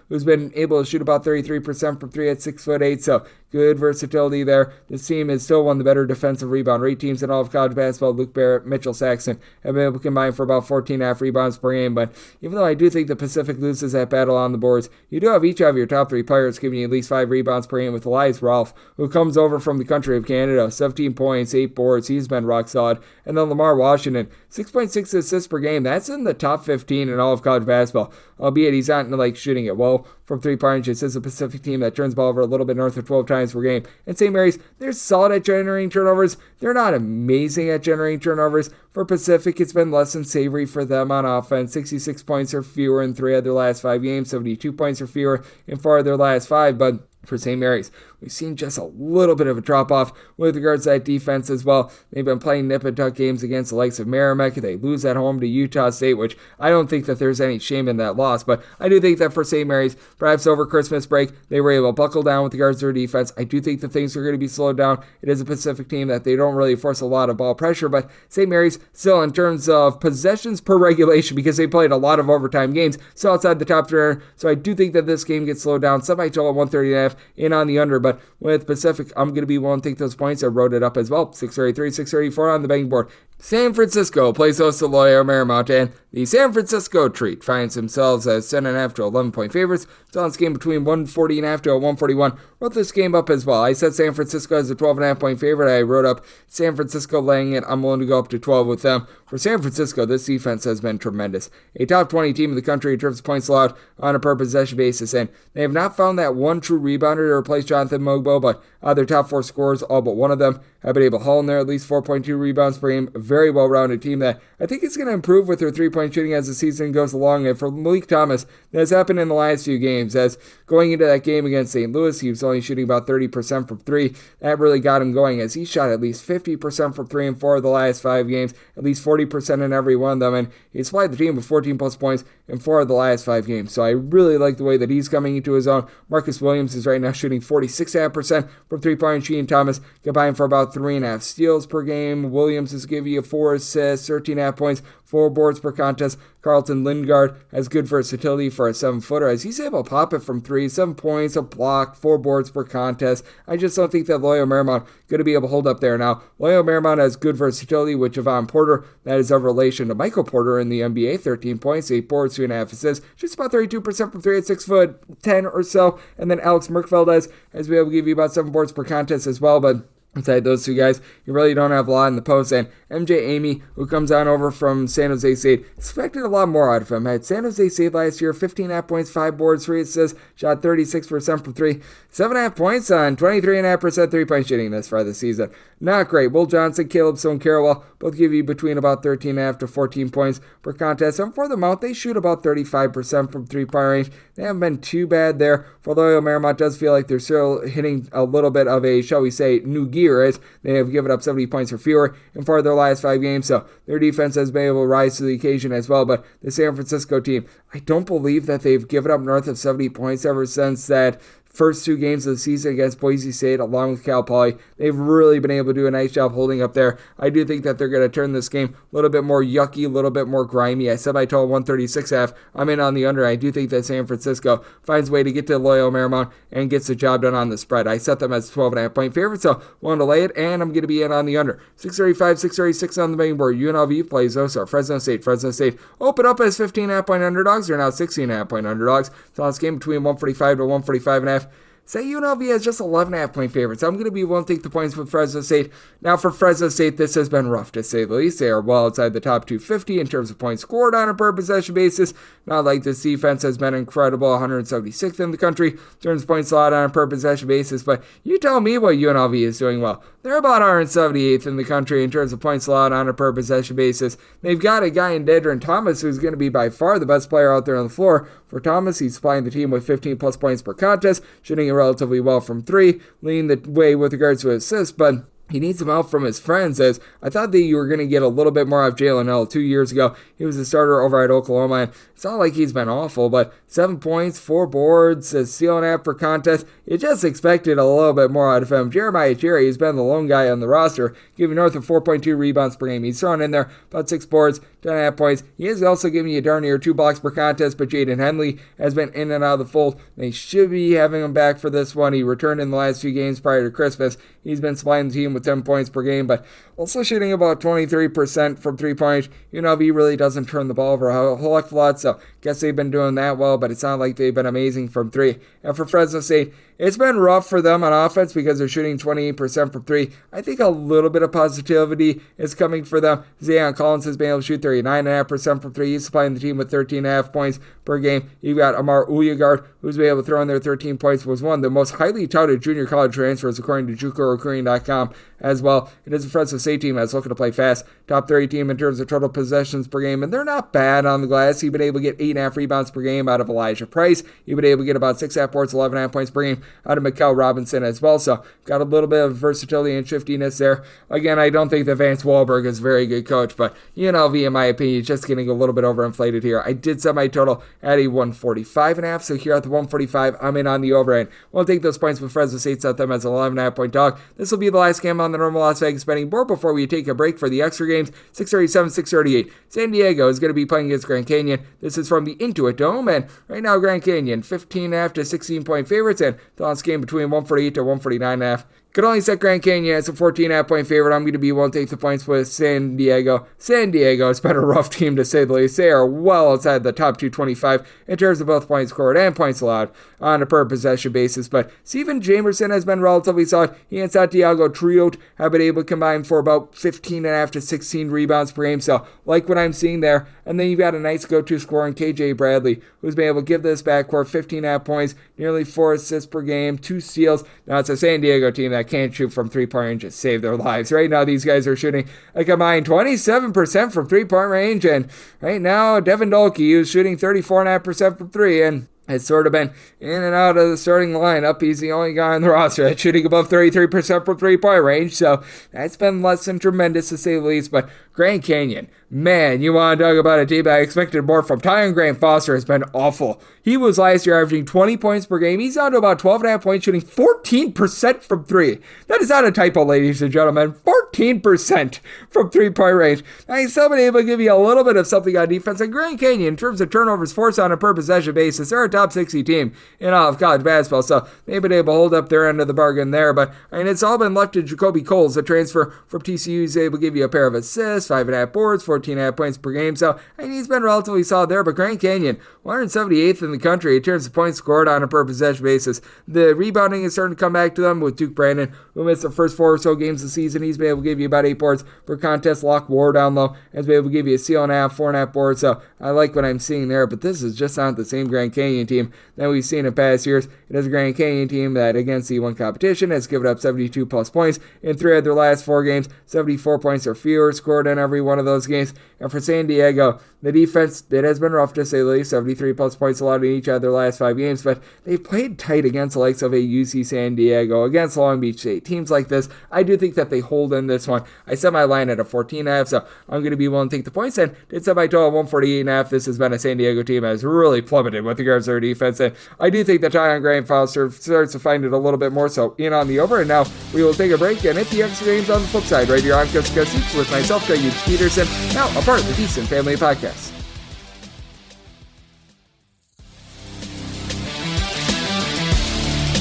who's been able to shoot about 33% from 3 at 6'8", so good versatility there. This team is still one of the better defensive rebound rate teams in all of college basketball. Luke Barrett, Mitchell Saxton have been able to combine for about 14.5 rebounds per game, but even though I do think the Pacific loses that battle on the boards, you do have each of your top 3 players giving you at least 5 rebounds per game, with Elias Ralph, who comes over from the country of Canada, 17 points, 8 boards, he's been rock solid, and then Lamar Washington, 6.6 assists per game. That's in the top 15 in all of college basketball, albeit he's not shooting it well from 3-point range. This is a Pacific team that turns the ball over a little bit north of 12 times per game. And St. Mary's, they're solid at generating turnovers. They're not amazing at generating turnovers. For Pacific, it's been less than savory for them on offense. 66 points or fewer in 3 of their last 5 games, 72 points or fewer in 4 of their last 5, but for St. Mary's, we've seen just a little bit of a drop-off with regards to that defense as well. They've been playing nip-and-tuck games against the likes of Merrimack. They lose at home to Utah State, which I don't think that there's any shame in that loss, but I do think that for St. Mary's, perhaps over Christmas break, they were able to buckle down with regards to their defense. I do think that things are going to be slowed down. It is a Pacific team that they don't really force a lot of ball pressure, but St. Mary's still, in terms of possessions per regulation, because they played a lot of overtime games, still outside the top 3. So I do think that this game gets slowed down. Semi-total 130.5 in on the under, but with Pacific, I'm going to be willing to take those points. I wrote it up as well. 633, 634 on the betting board. San Francisco plays host to Loyola Marymount, and the San Francisco treat finds themselves as 10.5 to 11-point favorites. It's on this game between 140.5 to 141. Wrote this game up as well. I said San Francisco as a 12.5-point favorite. I wrote up San Francisco laying it. I'm willing to go up to 12 with them. For San Francisco, this defense has been tremendous. A top 20 team in the country in terms of points allowed on a per possession basis, and they have not found that one true rebounder to replace Jonathan Mogbo, but their top 4 scorers, all but one of them, have been able to haul in there at least 4.2 rebounds per game. A very well-rounded team that I think is going to improve with their three-point shooting as the season goes along. And for Malik Thomas, that has happened in the last few games, as going into that game against St. Louis, he was only shooting about 30% from 3. That really got him going, as he shot at least 50% from 3 in 4 of the last 5 games, at least 40% in every one of them, and he supplied the team with 14-plus points in 4 of the last 5 games. So I really like the way that he's coming into his own. Marcus Williams is right now shooting 46.5% from 3-point. She and Thomas combined for about 3.5 steals per game. Williams is giving you 4 assists, 13.5 points, 4 boards per contest. Carlton Lindgard has good versatility for a 7-footer, as he's able to pop it from 3, 7 points, a block, 4 boards per contest. I just don't think that Loyola Marymount going to be able to hold up there. Now, Loyola Marymount has good versatility with Javon Porter. That is of relation to Michael Porter in the NBA. 13 points, 8 boards, 2.5 assists. Just about 32% from 3 at 6'10" or so. And then Alex Merkfeldez has been able to give you about 7 boards per contest as well, but inside those 2 guys, you really don't have a lot in the post. And MJ Amy, who comes on over from San Jose State, expected a lot more out of him. At San Jose State last year, 15.5 points, 5 boards, 3 assists, shot 36% from 3, 7.5 points on 23.5% three-point shooting this far this season. Not great. Will Johnson, Caleb Stone-Carroll both give you between about 13.5 to 14 points per contest. And for the Mount, they shoot about 35% from 3-point range. They haven't been too bad there. For Loyola Marymount, does feel like they're still hitting a little bit of a, shall we say, new gear, as they have given up 70 points or fewer in 4 of their last 5 games. So their defense has been able to rise to the occasion as well. But the San Francisco team, I don't believe that they've given up north of 70 points ever since that first 2 games of the season against Boise State along with Cal Poly. They've really been able to do a nice job holding up there. I do think that they're going to turn this game a little bit more yucky, a little bit more grimy. I said I told 136.5. I'm in on the under. I do think that San Francisco finds a way to get to Loyola Marymount and gets the job done on the spread. I set them as 12.5 point favorite, so willing to lay it, and I'm going to be in on the under. 635, 636 on the betting board. UNLV plays also Fresno State. Fresno State open up as 15.5 point underdogs. They're now 16.5 point underdogs. So this game between 145 to 145.5. Say UNLV has just 11.5 point favorites. I'm going to be willing to take the points with Fresno State. Now for Fresno State, this has been rough to say the least. They are well outside the top 250 in terms of points scored on a per possession basis. Not like this defense has been incredible, 176th in the country in terms of points allowed on a per possession basis. But you tell me what UNLV is doing well. They're about 178th in the country in terms of points allowed on a per possession basis. They've got a guy in Dedrin Thomas who's going to be by far the best player out there on the floor. For Thomas, he's supplying the team with 15 plus points per contest, shooting it relatively well from 3, leading the way with regards to assists, but he needs some help from his friends, as I thought that you were going to get a little bit more out of Jalen Hill 2 years ago. He was a starter over at Oklahoma, and it's not like he's been awful, but 7 points, 4 boards, a steal and a half per contest. You just expected a little bit more out of him. Jeremiah Cherry has been the lone guy on the roster, giving north of 4.2 rebounds per game. He's thrown in there about 6 boards, 10.5 points. He is also giving you darn near 2 blocks per contest, but Jaden Henley has been in and out of the fold. They should be having him back for this one. He returned in the last few games prior to Christmas. He's been supplying the team with 10 points per game, but also shooting about 23% from 3-point. UNLV really doesn't turn the ball over a whole heck of a lot, so guess they've been doing that well, but it's not like they've been amazing from 3. And for Fresno State, it's been rough for them on offense because they're shooting 28% from 3. I think a little bit of positivity is coming for them. Zayon Collins has been able to shoot 39.5% from 3. He's supplying the team with 13.5 points per game. You've got Amar Uyagard, who's been able to throw in their 13 points, was one of the most highly touted junior college transfers according to JUCOrecruiting.com as well. It is a Fresno State team that's looking to play fast. Top 30 team in terms of total possessions per game, and they're not bad on the glass. You've been able to get 8.5 rebounds per game out of Elijah Price. You've been able to get about 6.5 boards, 11.5 points per game out of Mikal Robinson as well. So got a little bit of versatility and shiftiness there. Again, I don't think that Vance Wahlberg is a very good coach, but UNLV, in my opinion, is just getting a little bit overinflated here. I did set my total at a 145.5, so here at the 145, I'm in on the over end. We'll take those points with Fresno State, set them as an 11.5 point dog. This will be the last game on the normal Las Vegas betting board before we take a break for the extra games. 637, 638. San Diego is going to be playing against Grand Canyon. This is from the Intuit Dome, and right now Grand Canyon 15.5 to 16 point favorites, and the last game between 148 to 149.5. Could only set Grand Canyon as a 14.5 point favorite. I'm going to be willing to take the points with San Diego. San Diego has been a rough team to say the least. They are well outside the top 225 in terms of both points scored and points allowed on a per possession basis. But Steven Jamerson has been relatively solid. He and Santiago Triot have been able to combine for about 15.5 to 16 rebounds per game. So like what I'm seeing there. And then you've got a nice go-to scorer in KJ Bradley, who's been able to give this backcourt 15.5 points, nearly 4 assists per game, 2 steals. Now it's a San Diego team that can't shoot from 3-point range and save their lives. Right now, these guys are shooting a combined 27% from 3-point range, and right now, Devin Dolke is shooting 34.5% from 3, and it's sort of been in and out of the starting lineup. He's the only guy on the roster that's shooting above 33% from 3-point range, so that's been less than tremendous to say the least. But Grand Canyon, man, you want to talk about a team that I expected more from. Tyon Grant Foster has been awful. He was last year averaging 20 points per game. He's down to about 12.5 points, shooting 14% from 3. That is not a typo, ladies and gentlemen. 14% from 3-point range. Now, he's still been able to give you a little bit of something on defense. And Grand Canyon, in terms of turnovers forced on a per possession basis, they're a top 60 team in all of college basketball, so they've been able to hold up their end of the bargain there. But I mean, it's all been left to Jacoby Coles, a transfer from TCU. He's able to give you a pair of assists, 5.5 boards, 14.5 points per game. So I mean, he's been relatively solid there. But Grand Canyon, 178th in the country in terms of points scored on a per possession basis. The rebounding is starting to come back to them with Duke Brandon, who missed the first 4 or so games of the season. He's been able to give you about 8 boards per contest. Lock War down low has been able to give you a steal and a half, 4.5 boards. So I like what I'm seeing there. But this is just not the same Grand Canyon team that we've seen in past years. It is a Grand Canyon team that against the one competition has given up 72 plus points in 3 of their last 4 games, 74 points or fewer scored in every one of those games. And for San Diego, the defense, it has been rough to say the least, 73-plus points allowed in each of their last 5 games, but they've played tight against the likes of a UC San Diego, against Long Beach State. Teams like this, I do think that they hold in this one. I set my line at a 14.5, so I'm going to be willing to take the points, and did set my total at 148.5. This has been a San Diego team that has really plummeted with regards to their defense, and I do think that Tyon Graham Foster starts to find it a little bit more so in on the over, and now we will take a break and hit the extra games on the flip side right here on Coast to Coast Hoops with myself, Greg Hughes Peterson, now a part of the Decent Family Podcast.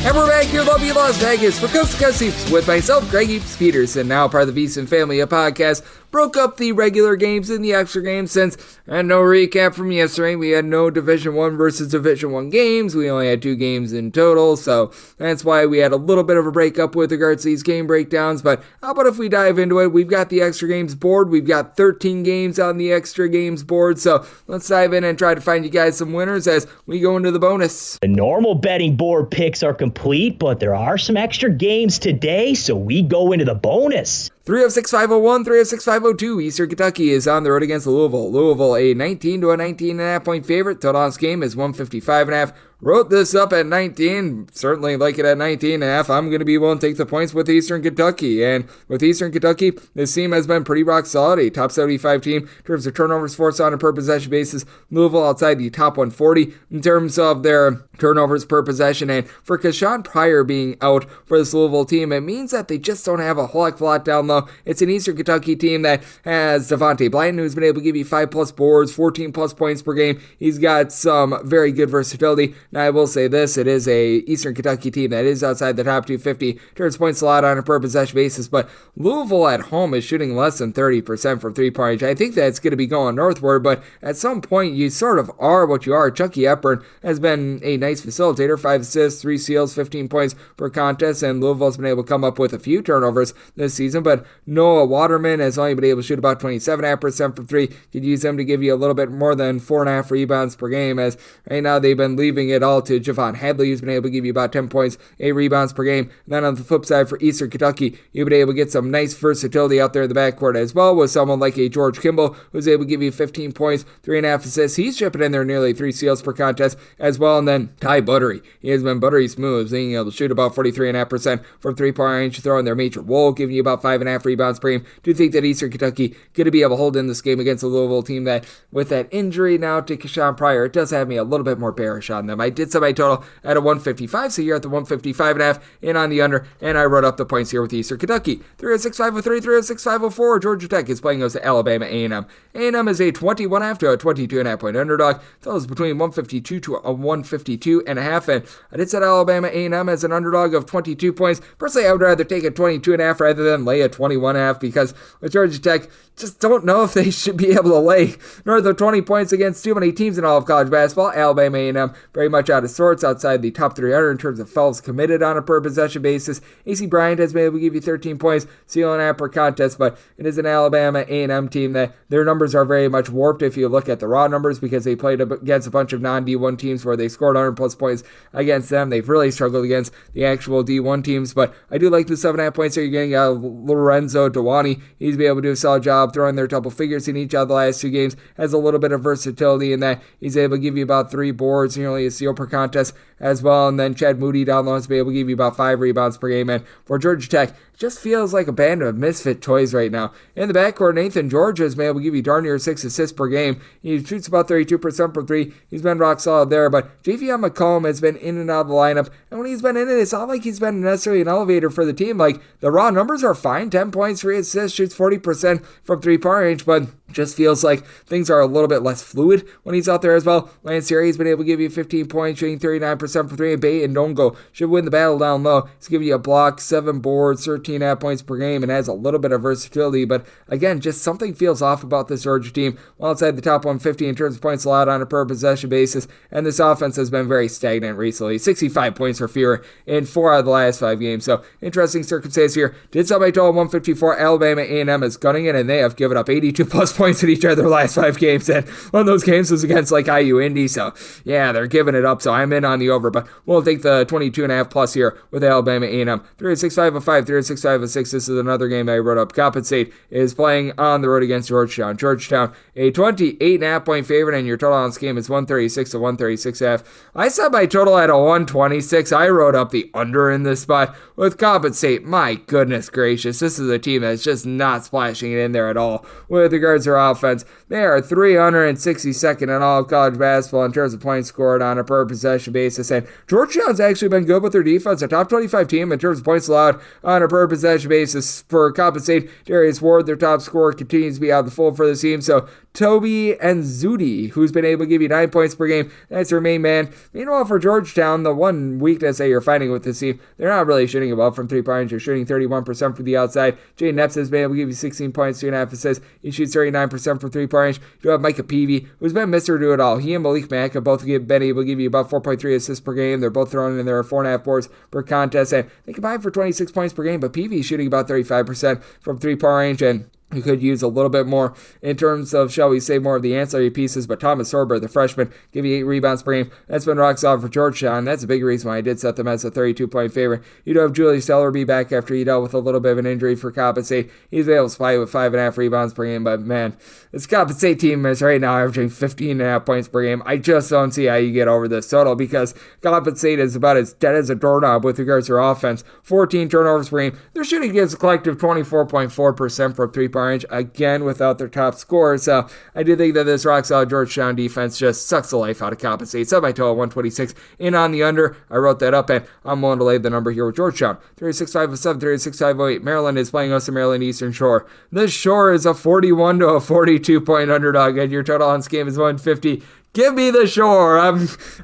And we're back here in lovely Las Vegas for Coast to Coast Hoops with myself, Greg Hughes Peterson, now part of the Decent Family Podcast. Broke up the regular games and the extra games since I had no recap from yesterday. We had no Division I versus Division I games. We only had 2 games in total, so that's why we had a little bit of a breakup with regards to these game breakdowns. But how about if we dive into it? We've got the extra games board. We've got 13 games on the extra games board, so let's dive in and try to find you guys some winners as we go into the bonus. The normal betting board picks are complete, but there are some extra games today, so we go into the bonus. 306-501, 306-502. Eastern Kentucky is on the road against Louisville. Louisville a 19 to a 19.5 point favorite. Total on this game is 155.5. Wrote this up at 19. Certainly like it at 19.5. I'm going to be willing to take the points with Eastern Kentucky. And with Eastern Kentucky, this team has been pretty rock solid. A top 75 team in terms of turnovers forced on a per possession basis. Louisville outside the top 140 in terms of their turnovers per possession. And for Kashawn Pryor being out for this Louisville team, it means that they just don't have a whole heck of a lot down low. It's an Eastern Kentucky team that has Devontae Blanton, who's been able to give you 5+ boards, 14+ points per game. He's got some very good versatility. Now, I will say this, it is a Eastern Kentucky team that is outside the top 250, turns points allowed on a per possession basis, but Louisville at home is shooting less than 30% from three-point range. I think that's going to be going northward, but at some point, you sort of are what you are. Chucky Hepburn has been a nice facilitator, 5 assists, 3 steals, 15 points per contest, and Louisville's been able to come up with a few turnovers this season, but Noah Waterman has only been able to shoot about 27.5% from 3. Could use them to give you a little bit more than 4.5 rebounds per game, as right now they've been leaving it all to Javon Hadley, who's been able to give you about 10 points, 8 rebounds per game. And then on the flip side for Eastern Kentucky, you've been able to get some nice versatility out there in the backcourt as well, with someone like a George Kimball, who's able to give you 15 points, 3.5 assists. He's chipping in there nearly 3 steals per contest as well. And then Ty Buttery, he has been buttery smooth, being able to shoot about 43.5% from three-point range, throwing their Major Wool, giving you about 5.5 rebounds per game. Do you think that Eastern Kentucky going to be able to hold in this game against a Louisville team that, with that injury now to Kashawn Pryor, it does have me a little bit more bearish on them. I did set my total at a 155, so you're at the 155.5 in on the under, and I wrote up the points here with Eastern Kentucky. 306-503, 306-504. Georgia Tech is playing against Alabama A&M. A&M is a 21.5 to a 22.5 point underdog. Totals between 152 to a 152.5, and I did set Alabama A&M as an underdog of 22 points. Personally, I would rather take a 22.5 rather than lay a 21.5, because with Georgia Tech, just don't know if they should be able to lay north of 20 points against too many teams in all of college basketball. Alabama A&M very much out of sorts outside the top 300 in terms of fouls committed on a per possession basis. AC Bryant has been able to give you 13 points, stealing at per contest, but it is an Alabama A&M team that their numbers are very much warped if you look at the raw numbers, because they played against a bunch of non-D1 teams where they scored 100+ points against them. They've really struggled against the actual D1 teams, but I do like the 7.5 points that you're getting out of Lorenzo Dewani. He's been able to do a solid job throwing their double figures in each of the last 2 games, has a little bit of versatility in that he's able to give you about 3 boards, nearly a steal per contest as well, and then Chad Moody down low has been able to give you about 5 rebounds per game, and for Georgia Tech, just feels like a band of misfit toys right now. In the backcourt, Nathan George has been able to give you darn near 6 assists per game. He shoots about 32% from 3. He's been rock solid there, but Javion McCollum has been in and out of the lineup, and when he's been in it, it's not like he's been necessarily an elevator for the team. Like, the raw numbers are fine, 10 points, 3 assists, shoots 40% from three-point range, but just feels like things are a little bit less fluid when he's out there as well. Lance Seary's been able to give you 15 points, shooting 39% from 3, and Bay and Ndongo should win the battle down low. He's giving you a block, 7 boards, 13.5 points per game, and has a little bit of versatility, but again, just something feels off about this Georgia team. Well outside the top 150 in terms of points allowed on a per possession basis, and this offense has been very stagnant recently. 65 points or fewer in 4 out of the last 5 games, so interesting circumstance here. Did set my total 154. Alabama A&M is gunning it, and they have given up 82+ points at each other last 5 games, and one of those games was against like IU Indy, so yeah, they're giving it up, so I'm in on the over, but we'll take the 22.5 plus here with Alabama A&M. 306.505, 306.506. This is another game I wrote up. Coppin St is playing on the road against Georgetown. Georgetown, a 28.5 point favorite, and your total on this game is 136 to 136.5. I set my total at a 126. I wrote up the under in this spot with Coppin St. My goodness gracious, this is a team that's just not splashing it in there at all with regards to their offense. They are 362nd in all of college basketball in terms of points scored on a per possession basis, and Georgetown's actually been good with their defense, a top 25 team in terms of points allowed on a per possession basis. For Coppin St, Darius Ward, their top scorer, continues to be out of the fold for the team, so Toby and Zudi, who's been able to give you 9 points per game, that's their main man. Meanwhile, for Georgetown, the one weakness that you're finding with this team, they're not really shooting well from 3 points. You're shooting 31% from the outside. Jaden Epps has been able to give you 16 points, 2.5 assists. He shoots 39% from 3 points. You have Micah Peavy, who's been Mr. Do It All. He and Malik Mack have both been able to give you about 4.3 assists per game. They're both throwing in their 4.5 boards per contest, and they combine for 26 points per game, but Peavy is shooting about 35% from 3-point range, and you could use a little bit more in terms of, shall we say, more of the ancillary pieces, but Thomas Sorber, the freshman, give you 8 rebounds per game. That's been rock solid for Georgetown. That's a big reason why I did set them as a 32-point favorite. You do have Julius Ellerby back after he dealt with a little bit of an injury for Coppin St. He's been able to supply with 5.5 rebounds per game, but man, this Coppin St team is right now averaging 15.5 points per game. I just don't see how you get over this total because Coppin St is about as dead as a doorknob with regards to their offense. 14 turnovers per game. They're shooting against a collective 24.4% from 3-point range, again without their top scorer. So I do think that this rock solid Georgetown defense just sucks the life out of Coppin State. Set my total 126 in on the under. I wrote that up, and I'm willing to lay the number here with Georgetown. 36.507, 36.508. Maryland is playing us the Maryland Eastern Shore. This Shore is a 41 to a 42 point underdog, and your total on this game is 150. Give me the Shore.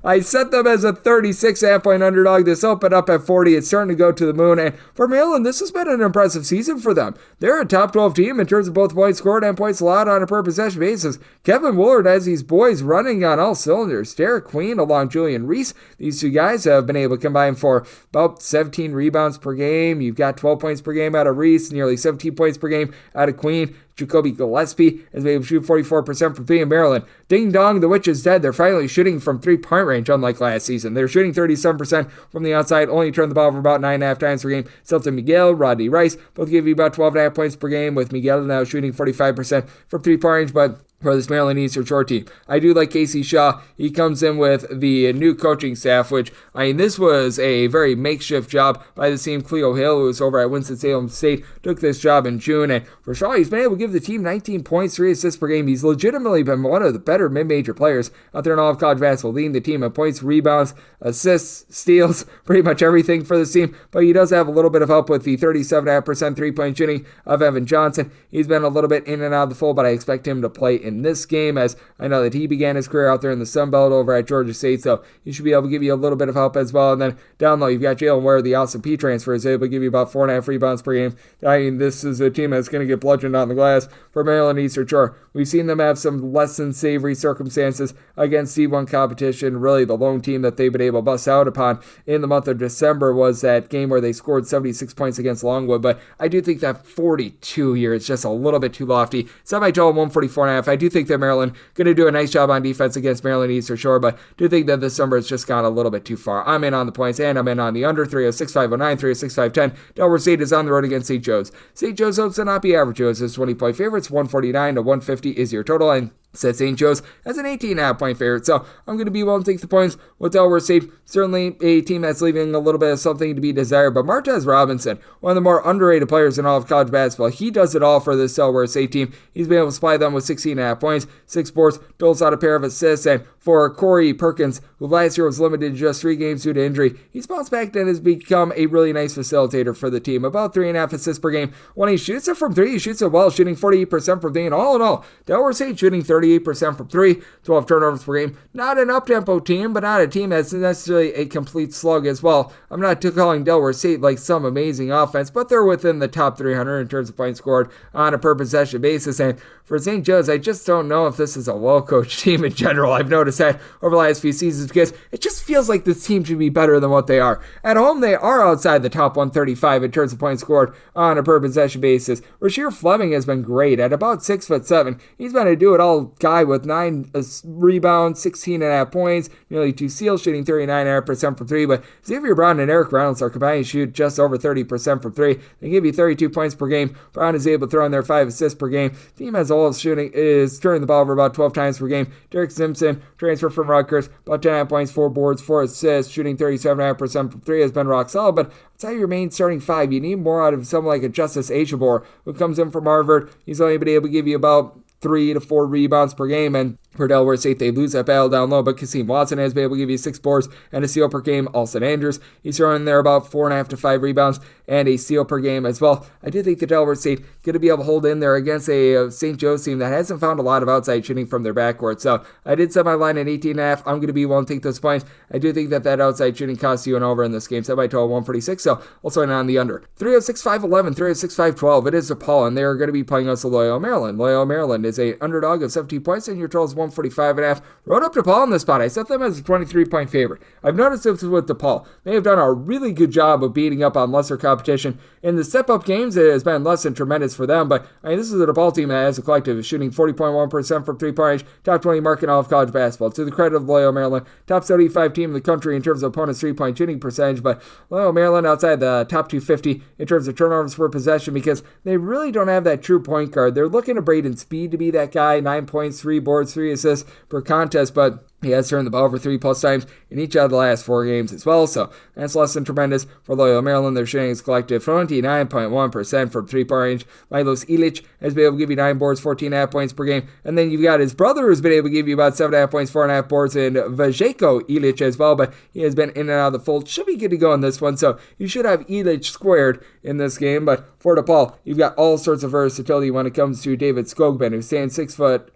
I set them as a 36.5 point underdog. This opened up at 40. It's starting to go to the moon. And for Maryland, this has been an impressive season for them. They're a top 12 team in terms of both points scored and points allowed on a per possession basis. Kevin Woolard has these boys running on all cylinders. Derek Queen along Julian Reese. These two guys have been able to combine for about 17 rebounds per game. You've got 12 points per game out of Reese, nearly 17 points per game out of Queen. Jacoby Gillespie has been able to shoot 44% from 3 in Maryland. Ding dong, the witch is dead. They're finally shooting from 3-point range, unlike last season. They're shooting 37% from the outside, only turned the ball over about 9.5 times per game. Celton Miguel, Rodney Rice, both give you about 12.5 points per game, with Miguel now shooting 45% from 3-point range, but for this Maryland Eastern Shore team, I do like Casey Shaw. He comes in with the new coaching staff, which, this was a very makeshift job by the team. Cleo Hill, who was over at Winston-Salem State, took this job in June, and for Shaw, he's been able to give the team 19 points, 3 assists per game. He's legitimately been one of the better mid-major players out there in all of college basketball, leading the team in points, rebounds, assists, steals, pretty much everything for this team, but he does have a little bit of help with the 37.5% 3-point shooting of Evan Johnson. He's been a little bit in and out of the fold, but I expect him to play in this game, as I know that he began his career out there in the Sun Belt over at Georgia State, so he should be able to give you a little bit of help as well. And then down low, you've got Jalen Ware, the Austin P transfer, is able to give you about 4.5 rebounds per game. This is a team that's going to get bludgeoned on the glass for Maryland Eastern Shore. We've seen them have some less than savory circumstances against D1 competition. Really, the lone team that they've been able to bust out upon in the month of December was that game where they scored 76 points against Longwood, but I do think that 42 here is just a little bit too lofty. Semi-total 144.5. I do think that Maryland going to do a nice job on defense against Maryland Eastern Shore, but do think that this number has just gone a little bit too far. I'm in on the points, and I'm in on the under. 306.509, 306.510. Delaware State is on the road against St. Joe's. St. Joe's hopes to not be average. Joe's is 20-point favorites. 149 to 150 is your total, and set St. Joe's as an 18.5 point favorite. So I'm going to be willing to take the points with Delaware State. Certainly a team that's leaving a little bit of something to be desired. But Martez Robinson, one of the more underrated players in all of college basketball, he does it all for this Delaware State team. He's been able to supply them with 16.5 points, 6 boards, doles out a pair of assists. And for Corey Perkins, who last year was limited to just 3 games due to injury, he's bounced back and has become a really nice facilitator for the team. About 3.5 assists per game. When he shoots it from 3, he shoots it well, shooting 48% from 3. And all in all, Delaware State shooting 30% 38% from 3, 12 turnovers per game. Not an up-tempo team, but not a team that's necessarily a complete slug as well. I'm not calling Delaware State like some amazing offense, but they're within the top 300 in terms of points scored on a per possession basis. And for St. Joe's, I just don't know if this is a well-coached team in general. I've noticed that over the last few seasons because it just feels like this team should be better than what they are. At home, they are outside the top 135 in terms of points scored on a per possession basis. Rasheer Fleming has been great at about 6'7". He's been a do-it-all guy with 9 rebounds, 16.5 points, nearly 2 steals, shooting 39.5% from 3. But Xavier Brown and Eric Reynolds are combined to shoot just over 30% from 3. They give you 32 points per game. Brown is able to throw in their 5 assists per game. The team as a whole is turning the ball over about 12 times per game. Derek Simpson, transfer from Rutgers, about 10.5 points, 4 boards, 4 assists, shooting 37.5% from 3, has been rock solid. But outside your main starting 5, you need more out of someone like a Justice Achabor, who comes in from Harvard. He's only been able to give you about 3 to 4 rebounds per game, and for Delaware State, they lose that battle down low, but Kasim Watson has been able to give you 6 boards and a steal per game. Alston Andrews, he's throwing in there about 4.5 to 5 rebounds and a steal per game as well. I do think the Delaware State going to be able to hold in there against a St. Joe's team that hasn't found a lot of outside shooting from their backcourt. So I did set my line at 18.5. I'm going to be willing to take those points. I do think that outside shooting costs you an over in this game. Set by total 146, so also in on the under. 306-511, 306-512. It is DePaul, and they are going to be playing us Loyola Maryland. Loyola Maryland is a underdog of 17 points, and your total is 145.5. Wrote up DePaul in this spot. I set them as a 23-point favorite. I've noticed this with DePaul. They have done a really good job of beating up on lesser competition. In the step-up games, it has been less than tremendous for them, but I mean, this is a DePaul team that, as a collective, is shooting 40.1% from three-point range, top 20 mark in all of college basketball. To the credit of Loyola Maryland, top 75 team in the country in terms of opponents' three-point shooting percentage, but Loyola Maryland outside the top 250 in terms of turnovers per possession because they really don't have that true point guard. They're looking to Braden Speed to be that guy, 9 points, 3 boards, 3 assists per contest, but he has turned the ball over 3+ times in each of the last 4 games as well, so that's less than tremendous for Loyola Maryland. They're shooting as collective 29.1% from three-point range. Milos Ilic has been able to give you 9 boards, 14.5 points per game, and then you've got his brother who's been able to give you about 7.5 points, 4.5 boards, and Vajeko Ilic as well, but he has been in and out of the fold. Should be good to go in this one, so you should have Ilic squared in this game, but for DePaul, you've got all sorts of versatility when it comes to David Skogben, who stands 6'10".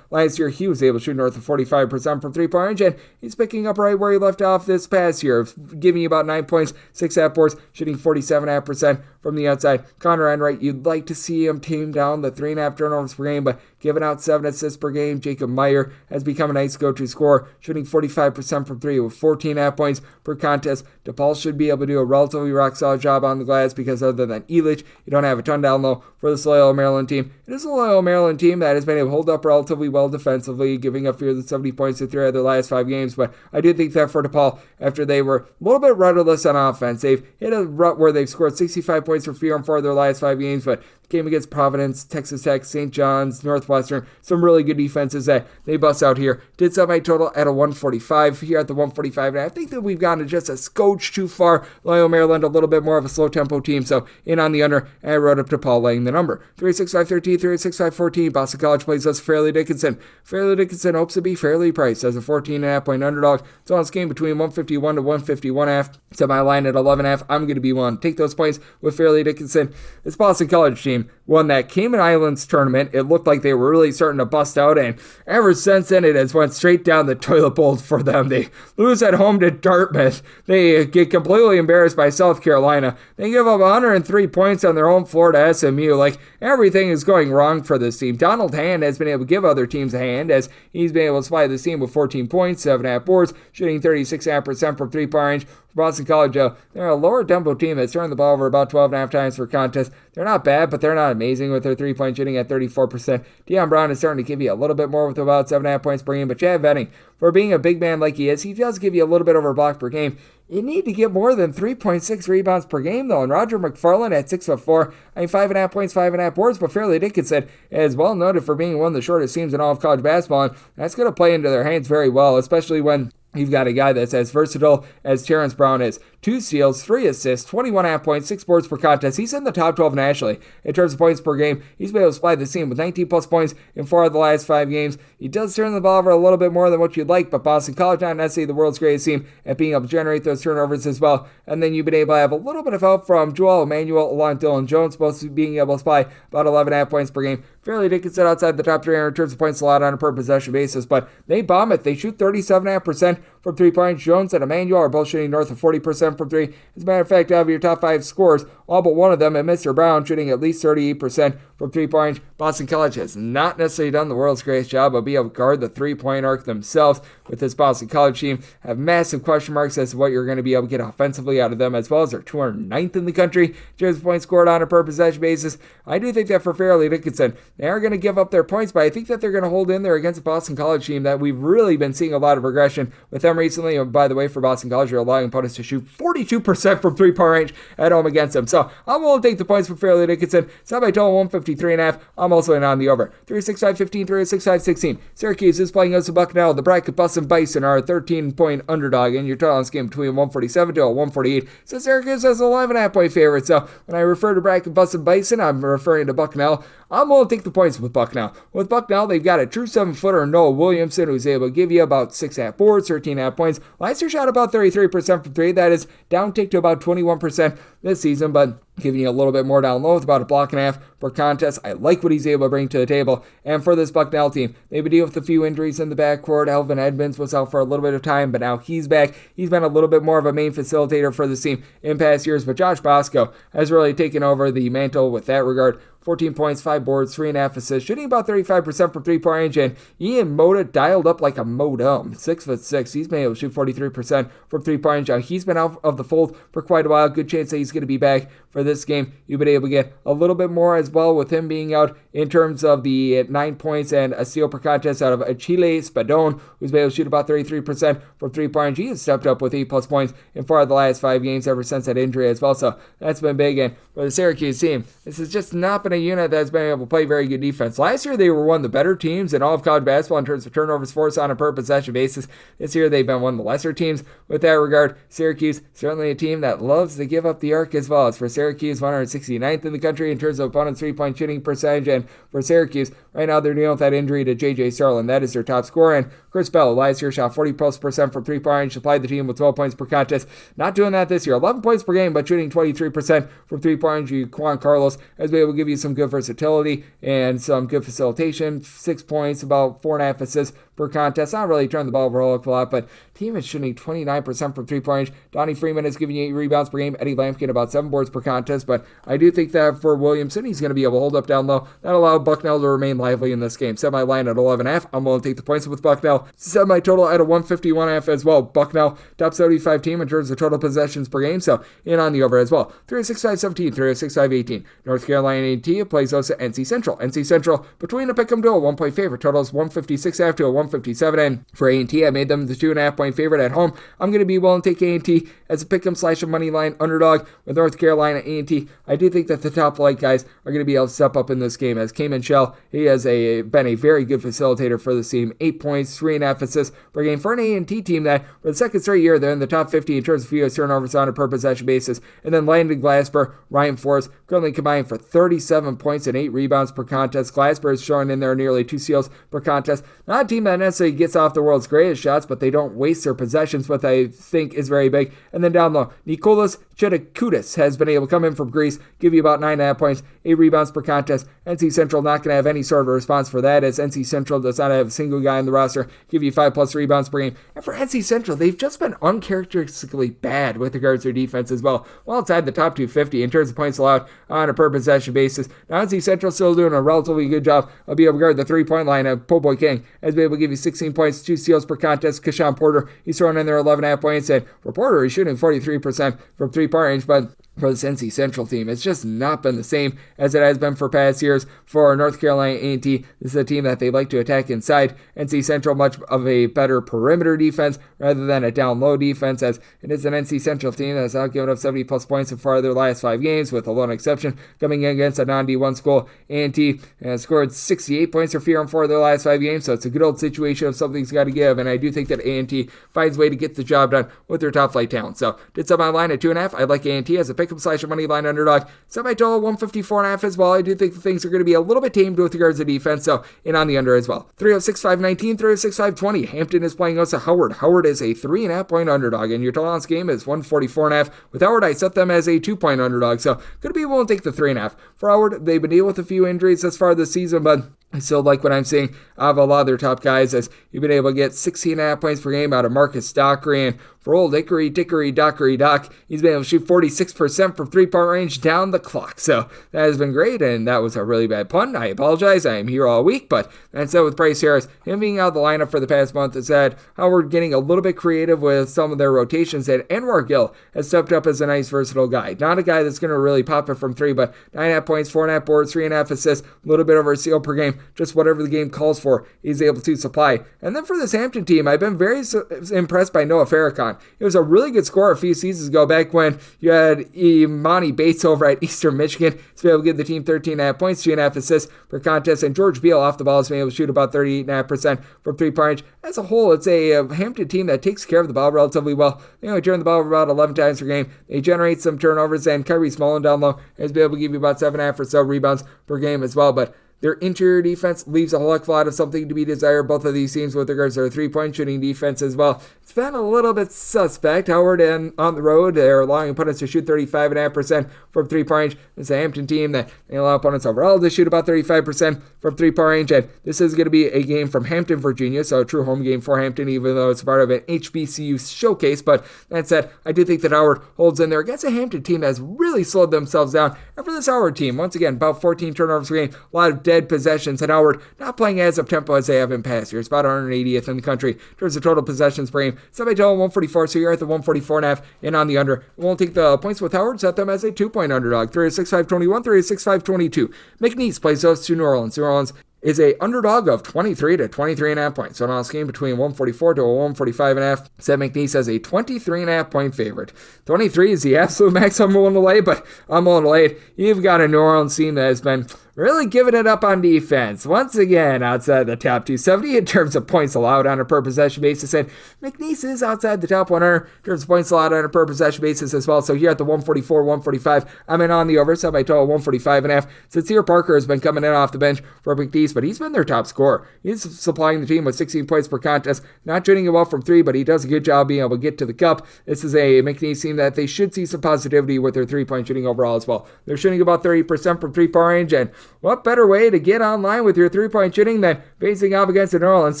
Last year, he was able to shoot north of 45% from three-point range, and he's picking up right where he left off this past year, giving you about 9 points, 6.5 boards, shooting 47.5% from the outside. Connor Enright, you'd like to see him tame down the 3.5 turnovers per game, but giving out 7 assists per game. Jacob Meyer has become a nice go-to scorer, shooting 45% from 3 with 14.5 points per contest. DePaul should be able to do a relatively rock-solid job on the glass because other than Ilic, you don't have a ton down low for this Loyola Maryland team. It is a Loyola Maryland team that has been able to hold up relatively well defensively, giving up fewer than 70 points in 3 of their last 5 games, but I do think that for DePaul, after they were a little bit rudderless on offense, they've hit a rut where they've scored 65 points or fewer in 4 of their last 5 games, but game against Providence, Texas Tech, St. John's, Northwestern, some really good defenses that they bust out here. Did set my total at a 145 here at the 145, and I think that we've gone to just a scotch too far. Loyola Maryland, a little bit more of a slow tempo team, so in on the under, and I wrote up DePaul laying the number. 365-13, 365-14, Boston College plays us Fairleigh Dickinson. Fairleigh Dickinson hopes to be fairly priced as a 14.5 point underdog. It's on this game between 151 to 151.5. Set my line at 11.5. I'm going to be willing to take those points with Fairleigh Dickinson. This Boston College team won that Cayman Islands tournament. It looked like they were really starting to bust out, and ever since then, it has went straight down the toilet bowl for them. They lose at home to Dartmouth. They get completely embarrassed by South Carolina. They give up 103 points on their home floor to SMU. Like, everything is going wrong for this team. Donald Hand has been able to give other teams a hand as he's been able to supply this team with 14 points, 7.5 boards, shooting 36.5% from three-point range. Boston College, they're a lower tempo team that's turned the ball over about 12.5 times per contest. They're not bad, but they're not amazing with their three-point shooting at 34%. Deion Brown is starting to give you a little bit more with about 7.5 points per game, but Chad Venning, for being a big man like he is, he does give you a little bit over a block per game. You need to get more than 3.6 rebounds per game, though, and Roger McFarland at 6'4", 5.5 points, 5.5 boards, but Fairleigh Dickinson is well noted for being one of the shortest teams in all of college basketball, and that's going to play into their hands very well, especially when You've got a guy that's as versatile as Terrence Brown is. 2 steals, 3 assists, 21.5 points, 6 boards per contest. He's in the top 12 nationally in terms of points per game. He's been able to supply the team with 19-plus points in 4 of the last 5 games. He does turn the ball over a little bit more than what you'd like, but Boston College not necessarily the world's greatest team at being able to generate those turnovers as well. And then you've been able to have a little bit of help from Joel Emmanuel along Dylan Jones, supposed to be being able to supply about 11.5 points per game. Fairly Dickinson outside the top 300 in terms of points allowed on a per possession basis, but they bomb it. They shoot 37.5% from 3-point. Jones and Emmanuel are both shooting north of 40% from 3. As a matter of fact, out of your top 5 scorers, all but one of them, and Mr. Brown, shooting at least 38% from 3-point. Boston College has not necessarily done the world's greatest job of being able to guard the 3-point arc themselves with this Boston College team. Have massive question marks as to what you're going to be able to get offensively out of them, as well as they're 209th in the country in terms of points scored on a per possession basis. I do think that for Fairleigh Dickinson, they are going to give up their points, but I think that they're going to hold in there against a Boston College team that we've really been seeing a lot of regression with them recently. And by the way, for Boston College, they're allowing opponents to shoot 42% from 3-point range at home against them. So I'm willing to take the points for Fairleigh Dickinson. Set by total 153.5. I'm also in on the over. 365-15, 365-16. Syracuse is playing against Bucknell. The bracket Boston Bison are a 13-point underdog, and your total on this game between 147 to 148. So Syracuse is 11.5 point favorite. So when I refer to bracket Boston Bison, I'm referring to Bucknell. I'm willing to take the points with Bucknell. With Bucknell, they've got a true 7-footer, Noah Williamson, who's able to give you about 6.5 boards, 13.5 points. Last year shot about 33% from 3. That is down tick to about 21% this season, but giving you a little bit more down low with about 1.5 blocks per contest. I like what he's able to bring to the table. And for this Bucknell team, they've been dealing with a few injuries in the backcourt. Elvin Edmonds was out for a little bit of time, but now he's back. He's been a little bit more of a main facilitator for this team in past years, but Josh Bosco has really taken over the mantle with that regard. 14 points, 5 boards, 3.5 assists, shooting about 35% from 3-point range, and Ian Moda dialed up like a modem. 6'6". He's been able to shoot 43% from 3-point range. Now, he's been out of the fold for quite a while. Good chance that he's going to be back for this game. You've been able to get a little bit more as well with him being out in terms of the 9 points and a steal per contest out of Achille Spadone, who's been able to shoot about 33% from 3-point range. He has stepped up with 8+ points in 4 of the last 5 games ever since that injury as well. So that's been big. And for the Syracuse team, this has just not been a unit that's been able to play very good defense. Last year, they were one of the better teams in all of college basketball in terms of turnovers forced on a per possession basis. This year, they've been one of the lesser teams with that regard. Syracuse, certainly a team that loves to give up the arc as well. As for Syracuse, 169th in the country in terms of opponent's 3-point shooting percentage. And for Syracuse, right now, they're dealing with that injury to J.J. Starlin. That is their top scorer. And Chris Bell, last year, shot 40+% from 3-point range, supplied the team with 12 points per contest. Not doing that this year. 11 points per game, but shooting 23% from 3-point range. Juan Carlos has been able to give you some good versatility and some good facilitation. 6 points, about 4.5 assists per contest. Not really turned the ball over a lot, but team is shooting 29% from 3-point range. Donnie Freeman is giving you 8 rebounds per game. Eddie Lampkin about 7 boards per contest, but I do think that for Williamson, he's going to be able to hold up down low. That'll allow Bucknell to remain lively in this game. Set my line at 11.5. I'm willing to take the points with Bucknell. Set my total at a 151.5 as well. Bucknell, top 75 team in terms of total possessions per game, so in on the over as well. 365-17, 365-18. North Carolina A&T plays us at NC Central. NC Central, between a pick'em to a 1-point favorite, totals 156.5 to a 157. And for A&T, I made them the 2.5-point favorite at home. I'm going to be willing to take A&T as a pick'em / a money line underdog with North Carolina A&T. I do think that the top flight guys are going to be able to step up in this game. As Cayman Shell, he has been a very good facilitator for this team. 8 points, 3.5 assists per game for an A&T team that for the second straight year they're in the top 50 in terms of fewest turnovers on a per possession basis. And then Landon Glasper, Ryan Forrest currently combined for 37 points and 8 rebounds per contest. Glasper is showing in there nearly 2 steals per contest. Not a team that necessarily gets off the world's greatest shots, but they don't waste their possessions, what I think is very big. And then down low, Nikolas Chedakoutis has been able to come in from Greece, give you about 9.5 points, 8 rebounds per contest. NC Central not going to have any sort of a response for that, as NC Central does not have a single guy in the roster, give you 5+ rebounds per game. And for NC Central, they've just been uncharacteristically bad with regards to their defense as well. Well outside the top 250 in terms of points allowed on a per possession basis. Now NC Central still doing a relatively good job of being able to guard the 3-point line. Po Boy King has been able to give you 16 points, 2 steals per contest. Kashawn Porter, he's throwing in there 11.5 points. And for Porter, he's shooting 43% from 3-point range, but for this NC Central team. It's just not been the same as it has been for past years. For North Carolina A&T, this is a team that they like to attack inside. NC Central, much of a better perimeter defense rather than a down-low defense, as it is an NC Central team that has not given up 70-plus points in 4 of their last 5 games, with a lone exception coming in against a non-D1 school. A&T has scored 68 points or fewer in 4 of their last 5 games, so it's a good old situation of something's got to give, and I do think that A&T finds a way to get the job done with their top-flight talent. So, did some online at 2.5. I like A&T as a pick'em/money line underdog. Semi-total 154.5 as well. I do think the things are going to be a little bit tamed with regards to defense, so in on the under as well. 306-519, 306-520. Hampton is playing us at Howard. Howard is a 3.5 point underdog, and your total on this game is 144.5. With Howard, I set them as a 2 point underdog, so going to be willing to take the 3.5. For Howard, they've been dealing with a few injuries thus far this season, but I still like what I'm seeing out of a lot of their top guys, as you've been able to get 16.5 points per game out of Marcus Dockery, and for old Dickory Doc, he's been able to shoot 46% from 3-point range down the clock. So that has been great, and that was a really bad pun. I apologize. I am here all week, but that's it with Bryce Harris. Him being out of the lineup for the past month has had Howard getting a little bit creative with some of their rotations, and Anwar Gill has stepped up as a nice versatile guy. Not a guy that's going to really pop it from 3, but 9.5 points, 4.5 boards, 3.5 assists, a little bit over a steal per game, just whatever the game calls for, he's able to supply. And then for this Hampton team, I've been very impressed by Noah Farrakhan. He was a really good scorer a few seasons ago, back when you had Imani Bates over at Eastern Michigan. He's been able to give the team 13.5 points, 2.5 assists per contest, and George Beal off the ball has been able to shoot about 38.5% from 3-point range. As a whole, it's a Hampton team that takes care of the ball relatively well. They only turn the ball over about 11 times per game. They generate some turnovers, and Kyrie Smallin down low has been able to give you about 7.5 or so rebounds per game as well, but their interior defense leaves a whole heck of a lot of something to be desired. Both of these teams with regards to their 3-point shooting defense as well. It's been a little bit suspect. Howard on the road, they're allowing opponents to shoot 35.5% from 3-point range. It's a Hampton team that they allow opponents overall to shoot about 35% from 3-point range. And this is going to be a game from Hampton, Virginia, so a true home game for Hampton, even though it's part of an HBCU showcase. But that said, I do think that Howard holds in there against a Hampton team that has really slowed themselves down. And for this Howard team, once again, about 14 turnovers per game, a lot of dead possessions, and Howard not playing as up tempo as they have in past years, about 180th in the country in terms of total possessions per game. Semi-total 144, so you're at the 144.5 and on the under. Won't take the points with Howard, set them as a 2-point underdog. 306-521, 306-522. McNeese plays host to New Orleans. New Orleans is a underdog of 23 to 23.5 points. So now this game between 144 to a 145.5. Set McNeese as a 23.5 point favorite. 23 is the absolute max I'm willing to lay, but I'm willing to lay it. You've got a New Orleans team that has been really giving it up on defense. Once again, outside the top 270 in terms of points allowed on a per possession basis. And McNeese is outside the top 100 in terms of points allowed on a per possession basis as well. So here at the 144, 145, I'm in on the over. Set by total 145.5. Sincere Parker has been coming in off the bench for McNeese, but he's been their top scorer. He's supplying the team with 16 points per contest. Not shooting it well from 3, but he does a good job being able to get to the cup. This is a McNeese team that they should see some positivity with their 3-point shooting overall as well. They're shooting about 30% from 3-point range, and what better way to get online with your 3-point shooting than facing off against a New Orleans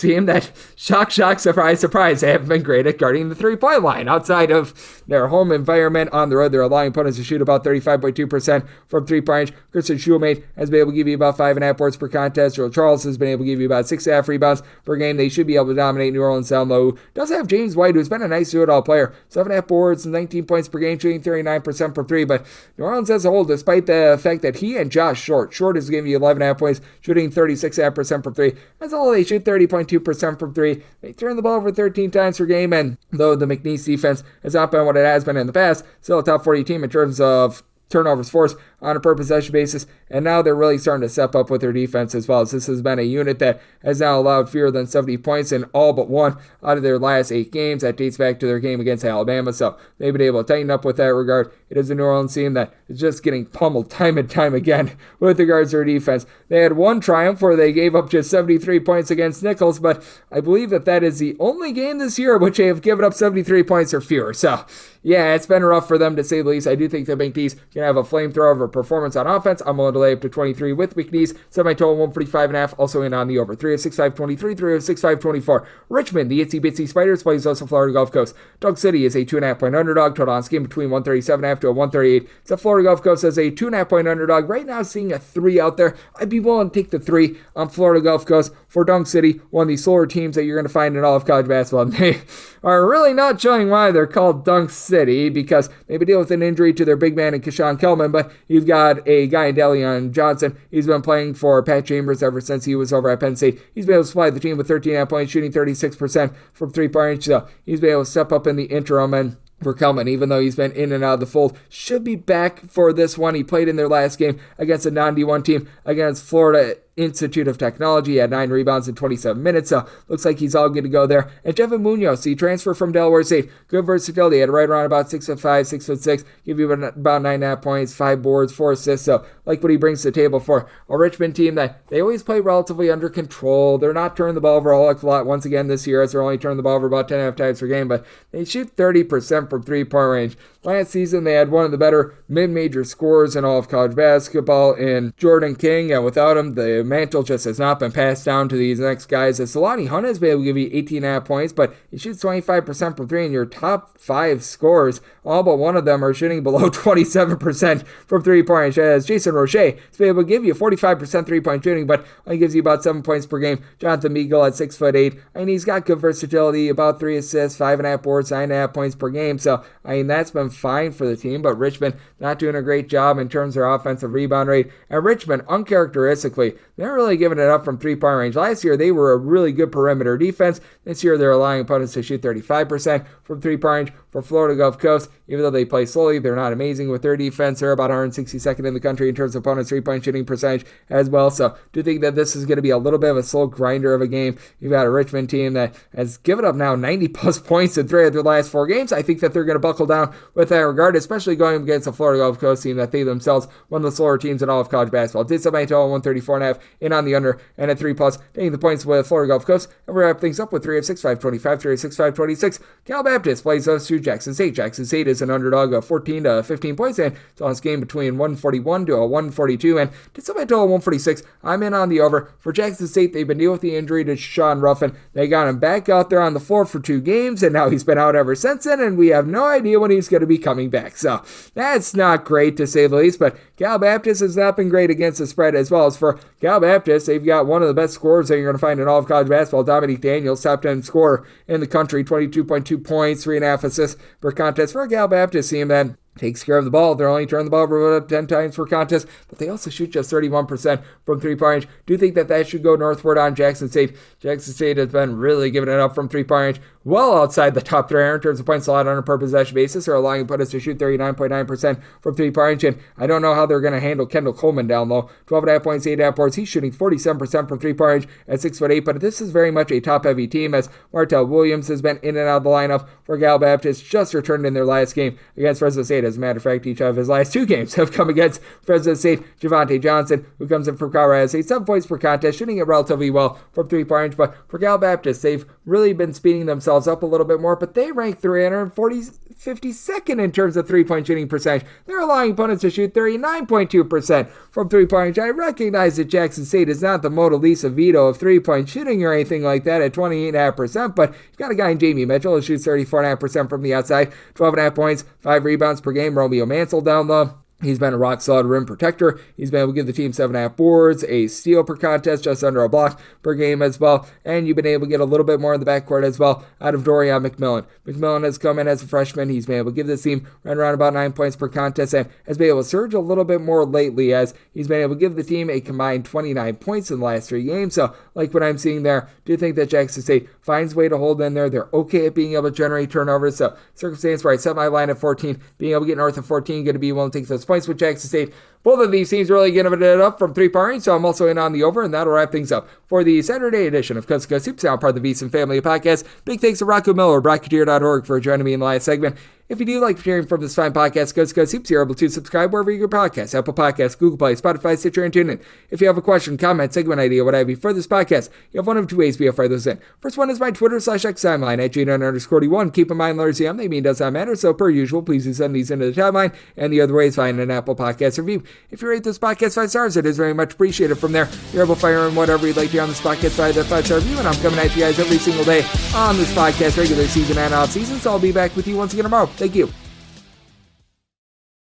team that, shock, surprise, they haven't been great at guarding the 3-point line. Outside of their home environment on the road, they're allowing opponents to shoot about 35.2% from 3-point range. Christian Schulmate has been able to give you about 5.5 boards per contest. Joel Charles has been able to give you about 6.5 rebounds per game. They should be able to dominate New Orleans down low. Does have James White, who's been a nice do-it-all player. 7.5 boards and 19 points per game, shooting 39% from 3. But New Orleans as a whole, despite the fact that he and Josh Short is giving you 11.5 points, shooting 36.5% from 3. As a whole, they shoot 30.2% from 3. They turn the ball over 13 times per game, and though the McNeese defense has not been what it has been in the past, still a top 40 team in terms of turnovers forced on a per possession basis, and now they're really starting to step up with their defense as well, as this has been a unit that has now allowed fewer than 70 points in all but one out of their last 8 games. That dates back to their game against Alabama, so they've been able to tighten up with that regard. It is a New Orleans team that is just getting pummeled time and time again with regards to their defense. They had one triumph where they gave up just 73 points against Nichols, but I believe that is the only game this year which they have given up 73 points or fewer, so yeah, it's been rough for them to say the least. I do think that McNeese can have a flamethrower of a performance on offense. I'm willing to lay up to 23 with McNeese. Semi-total 145.5, also in on the over. 306-523, 306-524. Richmond, the Itsy Bitsy Spiders, plays also Florida Gulf Coast. Dog City is a 2.5 point underdog. Total on this game between 137.5 to a 138. So Florida Gulf Coast as a 2.5 point underdog. Right now seeing a 3 out there. I'd be willing to take the 3 on Florida Gulf Coast for Dunk City, one of the slower teams that you're going to find in all of college basketball. And they are really not showing why they're called Dunk City. City because they've been dealing with an injury to their big man in Keshawn Kellman, but you've got a guy in Dalian Johnson. He's been playing for Pat Chambers ever since he was over at Penn State. He's been able to supply the team with 13.5 points, shooting 36% from three-point range, so he's been able to step up in the interim, and for Kellman, even though he's been in and out of the fold, should be back for this one. He played in their last game against a non-D1 team against Florida Institute of Technology. He had 9 rebounds in 27 minutes, so looks like he's all good to go there. And Jevin Munoz, he transferred from Delaware St. Good versatility. He had right around about 6'5", 6'6", give you about 9.5 points, 5 boards, 4 assists, so like what he brings to the table for a Richmond team that they always play relatively under control. They're not turning the ball over a whole heck of a lot once again this year, as they're only turning the ball over about 10.5 times per game, but they shoot 30% from three-point range. Last season, they had one of the better mid-major scorers in all of college basketball in Jordan King, and without him, the mantle just has not been passed down to these next guys. As Solani Hunt has been able to give you 18.5 points, but he shoots 25% from three, and your top 5 scorers, all but one of them are shooting below 27% from three-point range. As Jason Roche has been able to give you 45% three-point shooting, but only gives you about 7 points per game. Jonathan Meagle at 6'8", and he's got good versatility, about 3 assists, 5.5 boards, 9.5 points per game. So, that's been fine for the team, but Richmond not doing a great job in terms of their offensive rebound rate. And Richmond, uncharacteristically, they're really giving it up from three-point range. Last year, they were a really good perimeter defense. This year, they're allowing opponents to shoot 35% from three-point range. For Florida Gulf Coast, even though they play slowly, they're not amazing with their defense. They're about 162nd in the country in terms of opponents' three-point shooting percentage as well. So, do think that this is going to be a little bit of a slow grinder of a game. You've got a Richmond team that has given up now 90-plus points in 3 of their last 4 games. I think that they're going to buckle down with that regard, especially going against the Florida Gulf Coast team that they themselves one of the slower teams in all of college basketball. Did somebody tell 134.5 in on the under and at 3+, taking the points with Florida Gulf Coast. And we're wrap things up with 3 of 6, 525, 3 of 6, 526. Cal Baptist plays us to Jackson State. Jackson State is an underdog of 14 to 15 points, and it's on this game between 141 to a 142. And did somebody tell 146? I'm in on the over. For Jackson State, they've been dealing with the injury to Sean Ruffin. They got him back out there on the floor for 2 games, and now he's been out ever since then, and we have no idea when he's going to be coming back. So that's not great to say the least, but Cal Baptist has not been great against the spread as well. As for Cal Baptist, they've got one of the best scorers that you're going to find in all of college basketball. Dominique Daniels, top 10 scorer in the country, 22.2 points, 3.5 assists per contest for a Cal Baptist team that takes care of the ball. They're only turning the ball over about 10 times per contest, but they also shoot just 31% from three-point range. Do think that that should go northward on Jackson State. Jackson State has been really giving it up from three-point range, well outside the top 300 in terms of points allowed on a per possession basis. They're allowing opponents to shoot 39.9% from three-point range, and I don't know how they're going to handle Kendall Coleman down low. 12.5 points, 8.5 boards. He's shooting 47% from three-point range at 6'8", but this is very much a top-heavy team, as Martell Williams has been in and out of the lineup for Cal Baptist, just returned in their last game against Fresno State. As a matter of fact, each of his last 2 games have come against Fresno State. Javante Johnson, who comes in from Colorado State, 7 points per contest, shooting it relatively well from three-point range, but for Cal Baptist, they've really been speeding themselves up a little bit more, but they rank 52nd in terms of three-point shooting percentage. They're allowing opponents to shoot 39.2% from three-point range. I recognize that Jackson State is not the Mona Lisa Vito of three-point shooting or anything like that at 28.5%, but you've got a guy in Jamie Mitchell who shoots 34.5% from the outside, 12.5 points, 5 rebounds per game. Romeo Mansell down low. He's been a rock-solid rim protector. He's been able to give the team 7.5 boards, a steal per contest, just under a block per game as well. And you've been able to get a little bit more in the backcourt as well out of Dorian McMillan. McMillan has come in as a freshman. He's been able to give this team right around about 9 points per contest and has been able to surge a little bit more lately, as he's been able to give the team a combined 29 points in the last 3 games. So, like what I'm seeing there, do think that Jackson State finds a way to hold in there. They're okay at being able to generate turnovers. So, circumstance where I set my line at 14, being able to get north of 14, going to be willing to take those points with Jackson State. Both of these teams really giving it up from three-point range, so I'm also in on the over, and that'll wrap things up for the Saturday edition of Coast to Coast Hoops, now part of the VSiN Family Podcast. Big thanks to Rocco Miller, Bracketeer.org, for joining me in the last segment. If you do like hearing from this fine podcast, Coast to Coast Hoops, you're able to subscribe wherever you get podcasts, Apple Podcasts, Google Play, Spotify, Stitcher, and TuneIn. If you have a question, comment, segment idea, what have you for this podcast, you have one of 2 ways we fire those in. First one is my Twitter/X timeline at @JNN_D1. Keep in mind, letters CM, they mean does not matter, so per usual, please do send these into the timeline. And the other way is find an Apple Podcast review. If you rate this podcast 5 stars, it is very much appreciated. From there, you're able to fire in whatever you'd like to hear on this podcast via that 5-star review, and I'm coming at you guys every single day on this podcast, regular season and off season, so I'll be back with you once again tomorrow. Thank you.